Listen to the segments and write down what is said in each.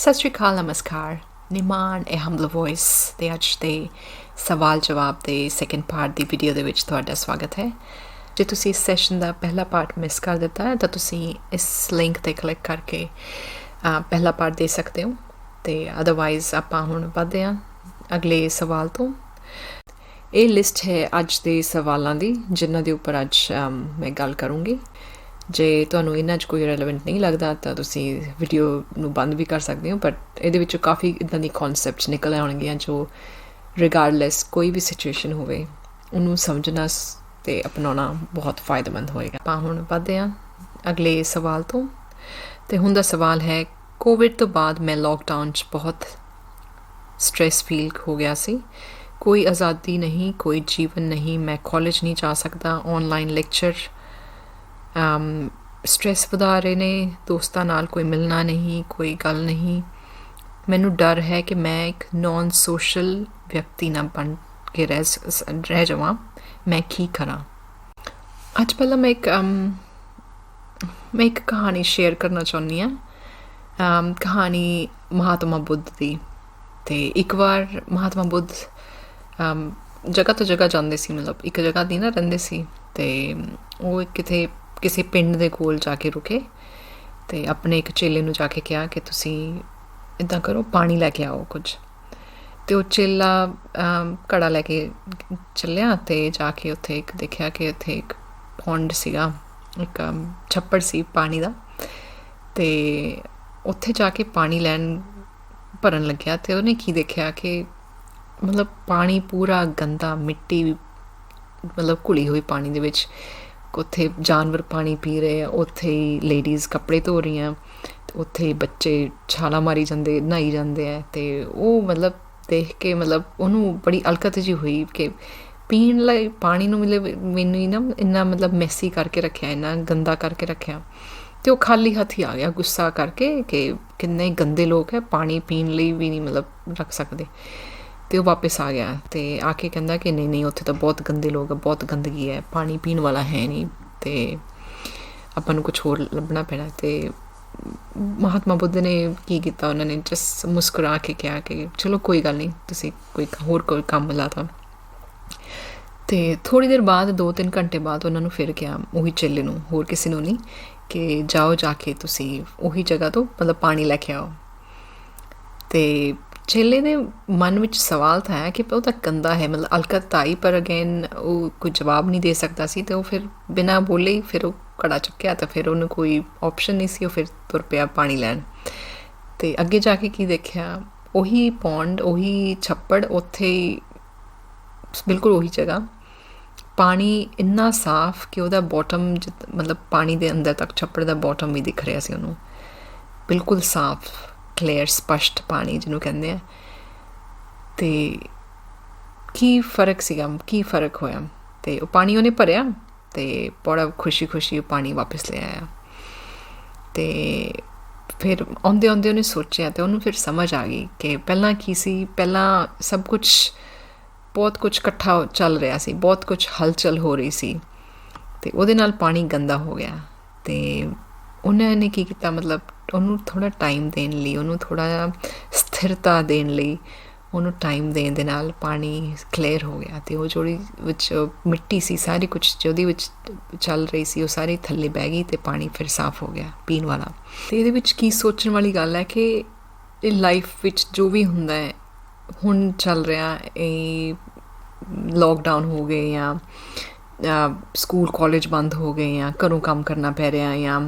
ਸਤਿ ਸ਼੍ਰੀ ਅਕਾਲ, ਨਮਸਕਾਰ। ਨਿਮਾਨ ਇਹ ਹੰਬਲ ਵੌਇਸ ਦੇ ਅੱਜ ਦੇ ਸਵਾਲ ਜਵਾਬ ਦੇ ਸੈਕਿੰਡ ਪਾਰਟ ਦੀ ਵੀਡੀਓ ਦੇ ਵਿੱਚ ਤੁਹਾਡਾ ਸਵਾਗਤ ਹੈ। ਜੇ ਤੁਸੀਂ ਇਸ ਸੈਸ਼ਨ ਦਾ ਪਹਿਲਾ ਪਾਰਟ ਮਿਸ ਕਰ ਦਿੱਤਾ ਹੈ ਤਾਂ ਤੁਸੀਂ ਇਸ ਲਿੰਕ 'ਤੇ ਕਲਿੱਕ ਕਰਕੇ ਪਹਿਲਾ ਪਾਰਟ ਦੇ ਸਕਦੇ ਹੋ। ਅਤੇ ਅਦਰਵਾਈਜ਼ ਆਪਾਂ ਹੁਣ ਵੱਧਦੇ ਹਾਂ ਅਗਲੇ ਸਵਾਲ ਤੋਂ। ਇਹ ਲਿਸਟ ਹੈ ਅੱਜ ਦੇ ਸਵਾਲਾਂ ਦੀ ਜਿਨ੍ਹਾਂ ਦੇ ਉੱਪਰ ਅੱਜ ਮੈਂ ਗੱਲ ਕਰੂੰਗੀ। ਜੇ ਤੁਹਾਨੂੰ ਇਹਨਾਂ 'ਚ ਕੋਈ ਰੈਲੇਵੈਂਟ ਨਹੀਂ ਲੱਗਦਾ ਤਾਂ ਤੁਸੀਂ ਵੀਡੀਓ ਨੂੰ ਬੰਦ ਵੀ ਕਰ ਸਕਦੇ ਹੋ, ਬਟ ਇਹਦੇ ਵਿੱਚੋਂ ਕਾਫੀ ਇੱਦਾਂ ਦੀ ਕੌਨਸੈਪਟਸ ਨਿਕਲ ਆਉਣਗੀਆਂ ਜੋ ਰਿਗਾਰਡਲੈਸ ਕੋਈ ਵੀ ਸਿਚੁਏਸ਼ਨ ਹੋਵੇ ਉਹਨੂੰ ਸਮਝਣਾ ਅਤੇ ਅਪਣਾਉਣਾ ਬਹੁਤ ਫਾਇਦੇਮੰਦ ਹੋਏਗਾ। ਆਪਾਂ ਹੁਣ ਵੱਧਦੇ ਹਾਂ ਅਗਲੇ ਸਵਾਲ ਤੋਂ। ਅਤੇ ਹੁਣ ਦਾ ਸਵਾਲ ਹੈ, ਕੋਵਿਡ ਤੋਂ ਬਾਅਦ ਮੈਂ ਲੋਕਡਾਊਨ 'ਚ ਬਹੁਤ ਸਟ੍ਰੈਸ ਫੀਲ ਹੋ ਗਿਆ ਸੀ। ਕੋਈ ਆਜ਼ਾਦੀ ਨਹੀਂ, ਕੋਈ ਜੀਵਨ ਨਹੀਂ, ਮੈਂ ਕਾਲਜ ਨਹੀਂ ਜਾ ਸਕਦਾ, ਔਨਲਾਈਨ ਲੈਕਚਰ ਸਟ੍ਰੈਸ ਵਧਾ ਰਹੇ ਨੇ, ਦੋਸਤਾਂ ਨਾਲ ਕੋਈ ਮਿਲਣਾ ਨਹੀਂ, ਕੋਈ ਗੱਲ ਨਹੀਂ। ਮੈਨੂੰ ਡਰ ਹੈ ਕਿ ਮੈਂ ਇੱਕ ਨੌਨ ਸੋਸ਼ਲ ਵਿਅਕਤੀ ਨਾ ਬਣ ਕੇ ਰਹਿ ਜਾਵਾਂ। ਮੈਂ ਕੀ ਕਰਾਂ? ਅੱਜ ਪਹਿਲਾਂ ਮੈਂ ਇੱਕ ਕਹਾਣੀ ਸ਼ੇਅਰ ਕਰਨਾ ਚਾਹੁੰਦੀ ਹਾਂ। ਕਹਾਣੀ ਮਹਾਤਮਾ ਬੁੱਧ ਦੀ। ਅਤੇ ਇੱਕ ਵਾਰ ਮਹਾਤਮਾ ਬੁੱਧ ਜਗ੍ਹਾ ਤੋਂ ਜਗ੍ਹਾ ਜਾਂਦੇ ਸੀ, ਮਤਲਬ ਇੱਕ ਜਗ੍ਹਾ ਦੀ ਨਾ ਰਹਿੰਦੇ ਸੀ। ਅਤੇ ਉਹ ਕਿਸੇ ਪਿੰਡ ਦੇ ਕੋਲ ਜਾ ਕੇ ਰੁਕੇ ਅਤੇ ਆਪਣੇ ਇੱਕ ਚੇਲੇ ਨੂੰ ਜਾ ਕੇ ਕਿਹਾ ਕਿ ਤੁਸੀਂ ਇੱਦਾਂ ਕਰੋ, ਪਾਣੀ ਲੈ ਕੇ ਆਓ ਕੁਝ। ਅਤੇ ਉਹ ਚੇਲਾ ਘੜਾ ਲੈ ਕੇ ਚੱਲਿਆ ਅਤੇ ਜਾ ਕੇ ਉੱਥੇ ਦੇਖਿਆ ਕਿ ਉੱਥੇ ਇੱਕ ਪੌਂਡ ਸੀਗਾ, ਇੱਕ ਛੱਪੜ ਸੀ ਪਾਣੀ ਦਾ। ਅਤੇ ਉੱਥੇ ਜਾ ਕੇ ਪਾਣੀ ਭਰਨ ਲੱਗਿਆ ਅਤੇ ਉਹਨੇ ਕੀ ਦੇਖਿਆ ਕਿ ਮਤਲਬ ਪਾਣੀ ਪੂਰਾ ਗੰਦਾ, ਮਿੱਟੀ ਮਤਲਬ ਘੁਲੀ ਹੋਈ ਪਾਣੀ ਦੇ ਵਿੱਚ। ਉੱਥੇ ਜਾਨਵਰ ਪਾਣੀ ਪੀ ਰਹੇ ਆ, ਉੱਥੇ ਹੀ ਲੇਡੀਜ਼ ਕੱਪੜੇ ਧੋ ਰਹੀਆਂ, ਅਤੇ ਉੱਥੇ ਹੀ ਬੱਚੇ ਛਾਲਾਂ ਮਾਰੀ ਜਾਂਦੇ, ਨਹਾਈ ਜਾਂਦੇ ਆ। ਅਤੇ ਉਹ ਮਤਲਬ ਦੇਖ ਕੇ ਮਤਲਬ ਉਹਨੂੰ ਬੜੀ ਅਲਕਤ ਜਿਹੀ ਹੋਈ ਕਿ ਪੀਣ ਲਈ ਪਾਣੀ ਨੂੰ ਮਤਲਬ ਮੈਨੂੰ ਹੀ ਨਾ ਇੰਨਾ ਮਤਲਬ ਮੈਸੀ ਕਰਕੇ ਰੱਖਿਆ, ਇੰਨਾ ਗੰਦਾ ਕਰਕੇ ਰੱਖਿਆ। ਅਤੇ ਉਹ ਖਾਲੀ ਹੱਥ ਹੀ ਆ ਗਿਆ ਗੁੱਸਾ ਕਰਕੇ ਕਿ ਕਿੰਨੇ ਗੰਦੇ ਲੋਕ ਹੈ, ਪਾਣੀ ਪੀਣ ਲਈ ਵੀ ਨਹੀਂ ਮਤਲਬ ਰੱਖ ਸਕਦੇ। ਅਤੇ ਉਹ ਵਾਪਸ ਆ ਗਿਆ ਅਤੇ ਆ ਕੇ ਕਹਿੰਦਾ ਕਿ ਨਹੀਂ, ਉੱਥੇ ਤਾਂ ਬਹੁਤ ਗੰਦੇ ਲੋਕ ਆ, ਬਹੁਤ ਗੰਦਗੀ ਹੈ, ਪਾਣੀ ਪੀਣ ਵਾਲਾ ਹੈ ਨਹੀਂ, ਅਤੇ ਆਪਾਂ ਨੂੰ ਕੁਛ ਹੋਰ ਲੱਭਣਾ ਪੈਣਾ। ਅਤੇ ਮਹਾਤਮਾ ਬੁੱਧ ਨੇ ਕੀ ਕੀਤਾ, ਉਹਨਾਂ ਨੇ ਜਸਟ ਮੁਸਕਰਾ ਕੇ ਕਿਹਾ ਕਿ ਚਲੋ ਕੋਈ ਗੱਲ ਨਹੀਂ, ਤੁਸੀਂ ਕੋਈ ਕੰਮ ਲਾ ਤਾ। ਅਤੇ ਥੋੜ੍ਹੀ ਦੇਰ ਬਾਅਦ 2-3 ਘੰਟੇ ਬਾਅਦ ਉਹਨਾਂ ਨੂੰ ਫਿਰ ਕਿਹਾ, ਉਹੀ ਚੇਲੇ ਨੂੰ, ਹੋਰ ਕਿਸੇ ਨੂੰ ਨਹੀਂ, ਕਿ ਜਾਓ ਜਾ ਕੇ ਤੁਸੀਂ ਉਹੀ ਜਗ੍ਹਾ ਤੋਂ ਮਤਲਬ ਪਾਣੀ ਲੈ ਕੇ ਆਓ। ਅਤੇ ਚੇਲੇ ਦੇ ਮਨ ਵਿੱਚ ਸਵਾਲ ਤਾਂ ਆਇਆ ਕਿ ਉਹ ਤਾਂ ਗੰਦਾ ਹੈ, ਮਤਲਬ ਅਲਕਤ ਆਈ, ਪਰ ਅਗੇਨ ਉਹ ਕੋਈ ਜਵਾਬ ਨਹੀਂ ਦੇ ਸਕਦਾ ਸੀ। ਅਤੇ ਉਹ ਫਿਰ ਬਿਨਾਂ ਬੋਲੇ ਹੀ ਫਿਰ ਉਹ ਘੜਾ ਚੁੱਕਿਆ, ਤਾਂ ਫਿਰ ਉਹਨੂੰ ਕੋਈ ਆਪਸ਼ਨ ਨਹੀਂ ਸੀ, ਉਹ ਫਿਰ ਤੁਰ ਪਿਆ ਪਾਣੀ ਲੈਣ। ਅਤੇ ਅੱਗੇ ਜਾ ਕੇ ਕੀ ਦੇਖਿਆ, ਉਹੀ ਪੌਂਡ, ਉਹੀ ਛੱਪੜ, ਉੱਥੇ ਹੀ ਬਿਲਕੁਲ ਉਹੀ ਜਗ੍ਹਾ, ਪਾਣੀ ਇੰਨਾ ਸਾਫ਼ ਕਿ ਉਹਦਾ ਬੋਟਮ ਮਤਲਬ ਪਾਣੀ ਦੇ ਅੰਦਰ ਤੱਕ ਛੱਪੜ ਦਾ ਬੋਟਮ ਵੀ ਦਿਖ ਰਿਹਾ ਸੀ ਉਹਨੂੰ, ਬਿਲਕੁਲ ਸਾਫ਼, ਕਲੀਅਰ, ਸਪਸ਼ਟ ਪਾਣੀ ਜਿਹਨੂੰ ਕਹਿੰਦੇ ਆ। ਅਤੇ ਕੀ ਫ਼ਰਕ ਸੀਗਾ, ਕੀ ਫ਼ਰਕ ਹੋਇਆ? ਅਤੇ ਉਹ ਪਾਣੀ ਉਹਨੇ ਭਰਿਆ ਅਤੇ ਬੜਾ ਖੁਸ਼ੀ ਉਹ ਪਾਣੀ ਵਾਪਸ ਲੈ ਆਇਆ। ਅਤੇ ਫਿਰ ਆਉਂਦੇ ਉਹਨੇ ਸੋਚਿਆ ਅਤੇ ਉਹਨੂੰ ਫਿਰ ਸਮਝ ਆ ਗਈ ਕਿ ਪਹਿਲਾਂ ਕੀ ਸੀ। ਪਹਿਲਾਂ ਸਭ ਕੁਛ ਬਹੁਤ ਕੁਛ ਇਕੱਠਾ ਚੱਲ ਰਿਹਾ ਸੀ, ਬਹੁਤ ਕੁਛ ਹਲਚਲ ਹੋ ਰਹੀ ਸੀ, ਅਤੇ ਉਹਦੇ ਨਾਲ ਪਾਣੀ ਗੰਦਾ ਹੋ ਗਿਆ। ਅਤੇ ਉਹਨਾਂ ਨੇ ਕੀ ਕੀਤਾ, ਮਤਲਬ ਉਹਨੂੰ ਥੋੜ੍ਹਾ ਟਾਈਮ ਦੇਣ ਲਈ, ਉਹਨੂੰ ਥੋੜ੍ਹਾ ਜਿਹਾ ਸਥਿਰਤਾ ਦੇਣ ਲਈ, ਉਹਨੂੰ ਟਾਈਮ ਦੇਣ ਦੇ ਨਾਲ ਪਾਣੀ ਕਲੀਅਰ ਹੋ ਗਿਆ। ਅਤੇ ਉਹ ਜਿਹੜੀ ਵਿੱਚ ਮਿੱਟੀ ਸੀ, ਸਾਰੀ ਕੁਛ ਜਿਹਦੇ ਵਿੱਚ ਚੱਲ ਰਹੀ ਸੀ, ਉਹ ਸਾਰੀ ਥੱਲੇ ਬਹਿ ਗਈ ਅਤੇ ਪਾਣੀ ਫਿਰ ਸਾਫ਼ ਹੋ ਗਿਆ ਪੀਣ ਵਾਲਾ। ਅਤੇ ਇਹਦੇ ਵਿੱਚ ਕੀ ਸੋਚਣ ਵਾਲੀ ਗੱਲ ਹੈ ਕਿ ਇਹ ਲਾਈਫ ਵਿੱਚ ਜੋ ਵੀ ਹੁੰਦਾ ਹੈ, ਹੁਣ ਚੱਲ ਰਿਹਾ, ਇਹ ਲੋਕਡਾਊਨ ਹੋ ਗਏ ਜਾਂ ਸਕੂਲ ਕਾਲਜ ਬੰਦ ਹੋ ਗਏ ਜਾਂ ਘਰੋਂ ਕੰਮ ਕਰਨਾ ਪੈ ਰਿਹਾ ਜਾਂ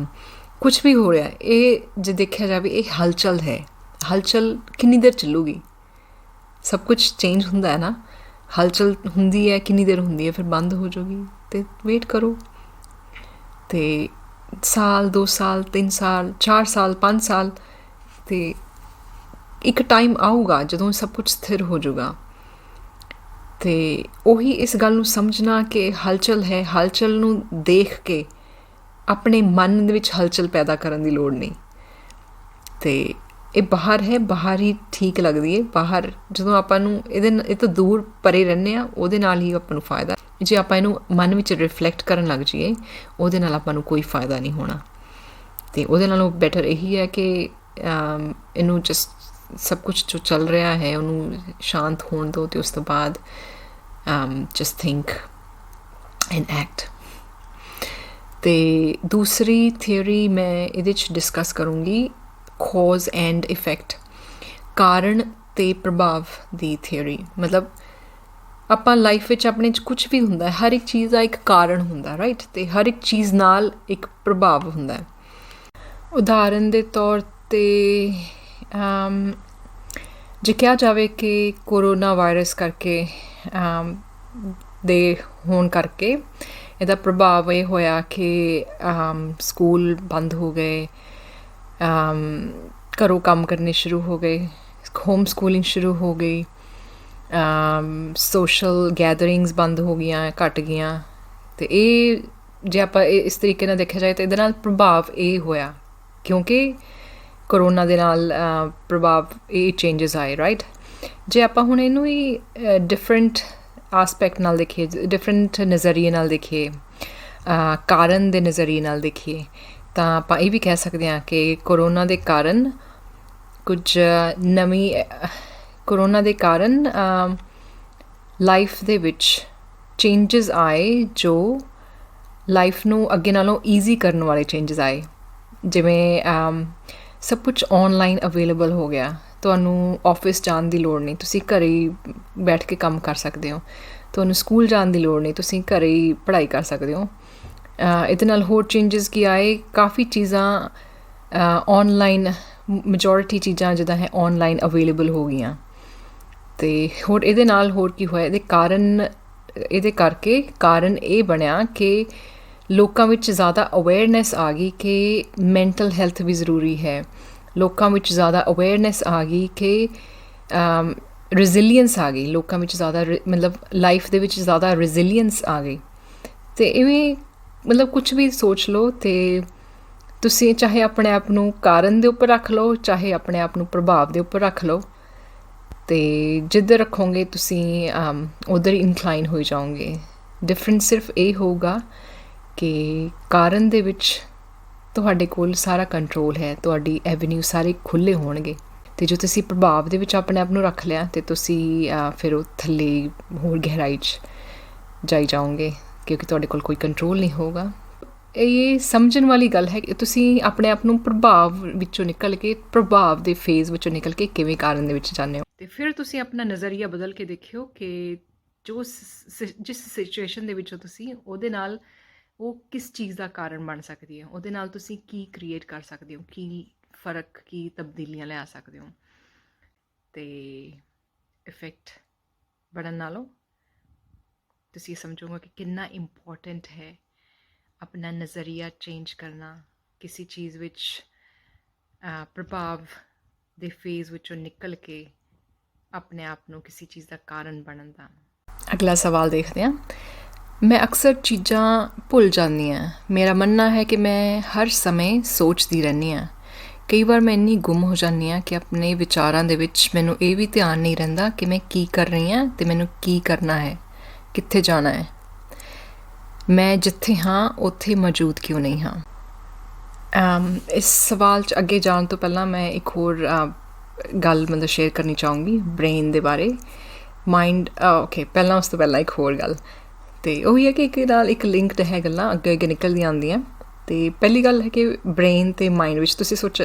ਕੁਛ ਵੀ ਹੋ ਰਿਹਾ, ਇਹ ਜੇ ਦੇਖਿਆ ਜਾਵੇ ਇਹ ਹਲਚਲ ਹੈ। ਹਲਚਲ ਕਿੰਨੀ ਦੇਰ ਚੱਲੂਗੀ? ਸਭ ਕੁਛ ਚੇਂਜ ਹੁੰਦਾ ਹੈ ਨਾ, ਹਲਚਲ ਹੁੰਦੀ ਹੈ, ਕਿੰਨੀ ਦੇਰ ਹੁੰਦੀ ਹੈ, ਫਿਰ ਬੰਦ ਹੋ ਜਾਊਗੀ। ਅਤੇ ਵੇਟ ਕਰੋ, ਅਤੇ ਸਾਲ, 2 ਸਾਲ, 3 ਸਾਲ, 4 ਸਾਲ, 5 ਸਾਲ, ਅਤੇ ਇੱਕ ਟਾਈਮ ਆਊਗਾ ਜਦੋਂ ਸਭ ਕੁਛ ਸਥਿਰ ਹੋ ਜਾਊਗਾ। ਅਤੇ ਉਹੀ ਇਸ ਗੱਲ ਨੂੰ ਸਮਝਣਾ ਕਿ ਹਲਚਲ ਹੈ, ਹਲਚਲ ਨੂੰ ਦੇਖ ਕੇ ਆਪਣੇ ਮਨ ਦੇ ਵਿੱਚ ਹਲਚਲ ਪੈਦਾ ਕਰਨ ਦੀ ਲੋੜ ਨਹੀਂ। ਅਤੇ ਇਹ ਬਾਹਰ ਹੈ, ਬਾਹਰ ਹੀ ਠੀਕ ਲੱਗਦੀ ਹੈ। ਬਾਹਰ ਜਦੋਂ ਆਪਾਂ ਨੂੰ ਇਹ ਤੋਂ ਦੂਰ ਪਰੇ ਰਹਿੰਦੇ ਹਾਂ, ਉਹਦੇ ਨਾਲ ਹੀ ਆਪਾਂ ਨੂੰ ਫਾਇਦਾ। ਜੇ ਆਪਾਂ ਇਹਨੂੰ ਮਨ ਵਿੱਚ ਰਿਫਲੈਕਟ ਕਰਨ ਲੱਗ ਜਾਈਏ, ਉਹਦੇ ਨਾਲ ਆਪਾਂ ਨੂੰ ਕੋਈ ਫਾਇਦਾ ਨਹੀਂ ਹੋਣਾ। ਅਤੇ ਉਹਦੇ ਨਾਲੋਂ ਬੈਟਰ ਇਹੀ ਹੈ ਕਿ ਇਹਨੂੰ ਜਸਟ ਸਭ ਕੁਝ ਜੋ ਚੱਲ ਰਿਹਾ ਹੈ ਉਹਨੂੰ ਸ਼ਾਂਤ ਹੋਣ ਦਿਓ ਅਤੇ ਉਸ ਤੋਂ ਬਾਅਦ ਜਸਟ ਥਿੰਕ ਐਂਡ ਐਕਟ। ਅਤੇ ਦੂਸਰੀ ਥਿਊਰੀ ਮੈਂ ਇਹਦੇ 'ਚ ਡਿਸਕਸ ਕਰੂੰਗੀ ਕੌਜ਼ ਐਂਡ ਇਫੈਕਟ, ਕਾਰਨ ਅਤੇ ਪ੍ਰਭਾਵ ਦੀ ਥਿਊਰੀ। ਮਤਲਬ ਆਪਾਂ ਲਾਈਫ ਵਿੱਚ ਆਪਣੇ 'ਚ ਕੁਛ ਵੀ ਹੁੰਦਾ, ਹਰ ਇੱਕ ਚੀਜ਼ ਦਾ ਇੱਕ ਕਾਰਨ ਹੁੰਦਾ, ਰਾਈਟ, ਅਤੇ ਹਰ ਇੱਕ ਚੀਜ਼ ਨਾਲ ਇੱਕ ਪ੍ਰਭਾਵ ਹੁੰਦਾ। ਉਦਾਹਰਨ ਦੇ ਤੌਰ 'ਤੇ ਜੇ ਕਿਹਾ ਜਾਵੇ ਕਿ ਕੋਰੋਨਾ ਵਾਇਰਸ ਕਰਕੇ ਦੇ ਹੋਣ ਕਰਕੇ ਇਹਦਾ ਪ੍ਰਭਾਵ ਇਹ ਹੋਇਆ ਕਿ ਸਕੂਲ ਬੰਦ ਹੋ ਗਏ, ਘਰੋਂ ਕੰਮ ਕਰਨੇ ਸ਼ੁਰੂ ਹੋ ਗਏ, ਹੋਮ ਸਕੂਲਿੰਗ ਸ਼ੁਰੂ ਹੋ ਗਈ, ਸੋਸ਼ਲ ਗੈਦਰਿੰਗਸ ਬੰਦ ਹੋ ਗਈਆਂ, ਘੱਟ ਗਈਆਂ। ਅਤੇ ਇਹ ਜੇ ਆਪਾਂ ਇਸ ਤਰੀਕੇ ਨਾਲ ਦੇਖਿਆ ਜਾਏ ਤਾਂ ਇਹਦੇ ਨਾਲ ਪ੍ਰਭਾਵ ਇਹ ਹੋਇਆ ਕਿਉਂਕਿ ਕਰੋਨਾ ਦੇ ਨਾਲ ਪ੍ਰਭਾਵ ਇਹ ਚੇਂਜਸ ਆਏ, ਰਾਈਟ। ਜੇ ਆਪਾਂ ਹੁਣ ਇਹਨੂੰ ਹੀ ਡਿਫਰੈਂਟ ਆਸਪੈਕਟ ਨਾਲ ਦੇਖੀਏ, ਡਿਫਰੈਂਟ ਨਜ਼ਰੀਏ ਨਾਲ ਦੇਖੀਏ, ਕਾਰਨ ਦੇ ਨਜ਼ਰੀਏ ਨਾਲ ਦੇਖੀਏ, ਤਾਂ ਆਪਾਂ ਇਹ ਵੀ ਕਹਿ ਸਕਦੇ ਹਾਂ ਕਿ ਕਰੋਨਾ ਦੇ ਕਾਰਨ ਕਰੋਨਾ ਦੇ ਕਾਰਨ ਲਾਈਫ ਦੇ ਵਿੱਚ ਚੇਂਜਸ ਆਏ ਜੋ ਲਾਈਫ ਨੂੰ ਅੱਗੇ ਨਾਲੋਂ ਈਜ਼ੀ ਕਰਨ ਵਾਲੇ ਚੇਂਜਸ ਆਏ। ਜਿਵੇਂ ਸਭ ਕੁਛ ਔਨਲਾਈਨ ਅਵੇਲੇਬਲ ਹੋ ਗਿਆ, ਤੁਹਾਨੂੰ ਆਫਿਸ ਜਾਣ ਦੀ ਲੋੜ ਨਹੀਂ, ਤੁਸੀਂ ਘਰ ਹੀ ਬੈਠ ਕੇ ਕੰਮ ਕਰ ਸਕਦੇ ਹੋ। ਤੁਹਾਨੂੰ ਸਕੂਲ ਜਾਣ ਦੀ ਲੋੜ ਨਹੀਂ, ਤੁਸੀਂ ਘਰ ਹੀ ਪੜ੍ਹਾਈ ਕਰ ਸਕਦੇ ਹੋ। ਇਹਦੇ ਨਾਲ ਹੋਰ ਚੇਂਜਸ ਕੀ ਆਏ, ਕਾਫੀ ਚੀਜ਼ਾਂ ਔਨਲਾਈਨ, ਮੈਜੋਰਿਟੀ ਚੀਜ਼ਾਂ ਜਿੱਦਾਂ ਹੈ ਔਨਲਾਈਨ ਅਵੇਲੇਬਲ ਹੋ ਗਈਆਂ। ਅਤੇ ਹੋਰ ਇਹਦੇ ਨਾਲ ਹੋਰ ਕੀ ਹੋਇਆ, ਇਹਦੇ ਕਰਕੇ ਕਾਰਨ ਇਹ ਬਣਿਆ ਕਿ ਲੋਕਾਂ ਵਿੱਚ ਜ਼ਿਆਦਾ ਅਵੇਅਰਨੈਸ ਆ ਗਈ ਕਿ ਮੈਂਟਲ ਹੈਲਥ ਵੀ ਜ਼ਰੂਰੀ ਹੈ। ਲੋਕਾਂ ਵਿੱਚ ਜ਼ਿਆਦਾ ਅਵੇਅਰਨੈਸ ਆ ਗਈ ਕਿ ਰੈਜ਼ੀਲੀਅੰਸ ਆ ਗਈ, ਲੋਕਾਂ ਵਿੱਚ ਜ਼ਿਆਦਾ ਮਤਲਬ ਲਾਈਫ ਦੇ ਵਿੱਚ ਜ਼ਿਆਦਾ ਰੈਜ਼ੀਲੀਅੰਸ ਆ ਗਈ। ਅਤੇ ਇਵੇਂ ਮਤਲਬ ਕੁਛ ਵੀ ਸੋਚ ਲਓ ਅਤੇ ਤੁਸੀਂ ਚਾਹੇ ਆਪਣੇ ਆਪ ਨੂੰ ਕਾਰਨ ਦੇ ਉੱਪਰ ਰੱਖ ਲਓ, ਚਾਹੇ ਆਪਣੇ ਆਪ ਨੂੰ ਪ੍ਰਭਾਵ ਦੇ ਉੱਪਰ ਰੱਖ ਲਓ, ਅਤੇ ਜਿੱਧਰ ਰੱਖੋਗੇ ਤੁਸੀਂ ਉੱਧਰ ਹੀ ਇਨਕਲਾਈਨ ਹੋਈ ਜਾਓਗੇ। ਡਿਫਰੈਂਸ ਸਿਰਫ ਇਹ ਹੋਊਗਾ ਕਿ ਕਾਰਨ ਦੇ ਵਿੱਚ ਤੁਹਾਡੇ ਕੋਲ ਸਾਰਾ ਕੰਟਰੋਲ ਹੈ, ਤੁਹਾਡੀ ਐਵਨਿਊ ਸਾਰੇ ਖੁੱਲ੍ਹੇ ਹੋਣਗੇ, ਅਤੇ ਜੋ ਤੁਸੀਂ ਪ੍ਰਭਾਵ ਦੇ ਵਿੱਚ ਆਪਣੇ ਆਪ ਨੂੰ ਰੱਖ ਲਿਆ ਅਤੇ ਤੁਸੀਂ ਫਿਰ ਉਹ ਥੱਲੇ ਹੋਰ ਗਹਿਰਾਈ 'ਚ ਜਾਈ ਜਾਓਗੇ ਕਿਉਂਕਿ ਤੁਹਾਡੇ ਕੋਲ ਕੋਈ ਕੰਟਰੋਲ ਨਹੀਂ ਹੋਊਗਾ। ਇਹ ਸਮਝਣ ਵਾਲੀ ਗੱਲ ਹੈ ਕਿ ਤੁਸੀਂ ਆਪਣੇ ਆਪ ਨੂੰ ਪ੍ਰਭਾਵ ਵਿੱਚੋਂ ਨਿਕਲ ਕੇ, ਪ੍ਰਭਾਵ ਦੇ ਫੇਜ਼ ਵਿੱਚੋਂ ਨਿਕਲ ਕੇ ਕਿਵੇਂ ਕਾਰਨ ਦੇ ਵਿੱਚ ਜਾਂਦੇ ਹੋ। ਅਤੇ ਫਿਰ ਤੁਸੀਂ ਆਪਣਾ ਨਜ਼ਰੀਆ ਬਦਲ ਕੇ ਦੇਖਿਓ ਕਿ ਜਿਸ ਸਿਚੁਏਸ਼ਨ ਦੇ ਵਿੱਚੋਂ ਤੁਸੀਂ ਉਹਦੇ ਨਾਲ ਉਹ ਕਿਸ ਚੀਜ਼ ਦਾ ਕਾਰਨ ਬਣ ਸਕਦੀ ਹੈ, ਉਹਦੇ ਨਾਲ ਤੁਸੀਂ ਕੀ ਕ੍ਰੀਏਟ ਕਰ ਸਕਦੇ ਹੋ, ਕੀ ਫਰਕ, ਕੀ ਤਬਦੀਲੀਆਂ ਲਿਆ ਸਕਦੇ ਹੋ। ਅਤੇ ਇਫੈਕਟ ਬਣਨ ਨਾਲੋਂ ਤੁਸੀਂ ਸਮਝੋਗੇ ਕਿ ਕਿੰਨਾ ਇੰਪੋਰਟੈਂਟ ਹੈ ਆਪਣਾ ਨਜ਼ਰੀਆ ਚੇਂਜ ਕਰਨਾ, ਕਿਸੇ ਚੀਜ਼ ਵਿੱਚ ਪ੍ਰਭਾਵ ਦੇ ਫੇਜ਼ ਵਿੱਚੋਂ ਨਿਕਲ ਕੇ ਆਪਣੇ ਆਪ ਨੂੰ ਕਿਸੇ ਚੀਜ਼ ਦਾ ਕਾਰਨ ਬਣਨ ਦਾ। ਅਗਲਾ ਸਵਾਲ ਦੇਖਦੇ ਹਾਂ। ਮੈਂ ਅਕਸਰ ਚੀਜ਼ਾਂ ਭੁੱਲ ਜਾਂਦੀ ਹਾਂ। ਮੇਰਾ ਮੰਨਣਾ ਹੈ ਕਿ ਮੈਂ ਹਰ ਸਮੇਂ ਸੋਚਦੀ ਰਹਿੰਦੀ ਹਾਂ। ਕਈ ਵਾਰ ਮੈਂ ਇੰਨੀ ਗੁੰਮ ਹੋ ਜਾਂਦੀ ਹਾਂ ਕਿ ਆਪਣੇ ਵਿਚਾਰਾਂ ਦੇ ਵਿੱਚ ਮੈਨੂੰ ਇਹ ਵੀ ਧਿਆਨ ਨਹੀਂ ਰਹਿੰਦਾ ਕਿ ਮੈਂ ਕੀ ਕਰ ਰਹੀ ਹਾਂ ਅਤੇ ਮੈਨੂੰ ਕੀ ਕਰਨਾ ਹੈ, ਕਿੱਥੇ ਜਾਣਾ ਹੈ, ਮੈਂ ਜਿੱਥੇ ਹਾਂ ਉੱਥੇ ਮੌਜੂਦ ਕਿਉਂ ਨਹੀਂ ਹਾਂ। ਇਸ ਸਵਾਲ 'ਚ ਅੱਗੇ ਜਾਣ ਤੋਂ ਪਹਿਲਾਂ ਮੈਂ ਇੱਕ ਹੋਰ ਗੱਲ ਮਤਲਬ ਸ਼ੇਅਰ ਕਰਨੀ ਚਾਹੂੰਗੀ ਬ੍ਰੇਨ ਦੇ ਬਾਰੇ। ਮਾਈਂਡ ਪਹਿਲਾਂ ਉਸ ਤੋਂ ਪਹਿਲਾਂ ਇੱਕ ਹੋਰ ਗੱਲ, ਅਤੇ ਉਹੀ ਹੈ ਕਿ ਇੱਕ ਨਾਲ ਇੱਕ ਲਿੰਕਡ ਹੈ, ਗੱਲਾਂ ਅੱਗੇ ਅੱਗੇ ਨਿਕਲਦੀਆਂ ਆਉਂਦੀਆਂ। ਅਤੇ ਪਹਿਲੀ ਗੱਲ ਹੈ ਕਿ ਬ੍ਰੇਨ ਅਤੇ ਮਾਈਂਡ ਵਿੱਚ ਤੁਸੀਂ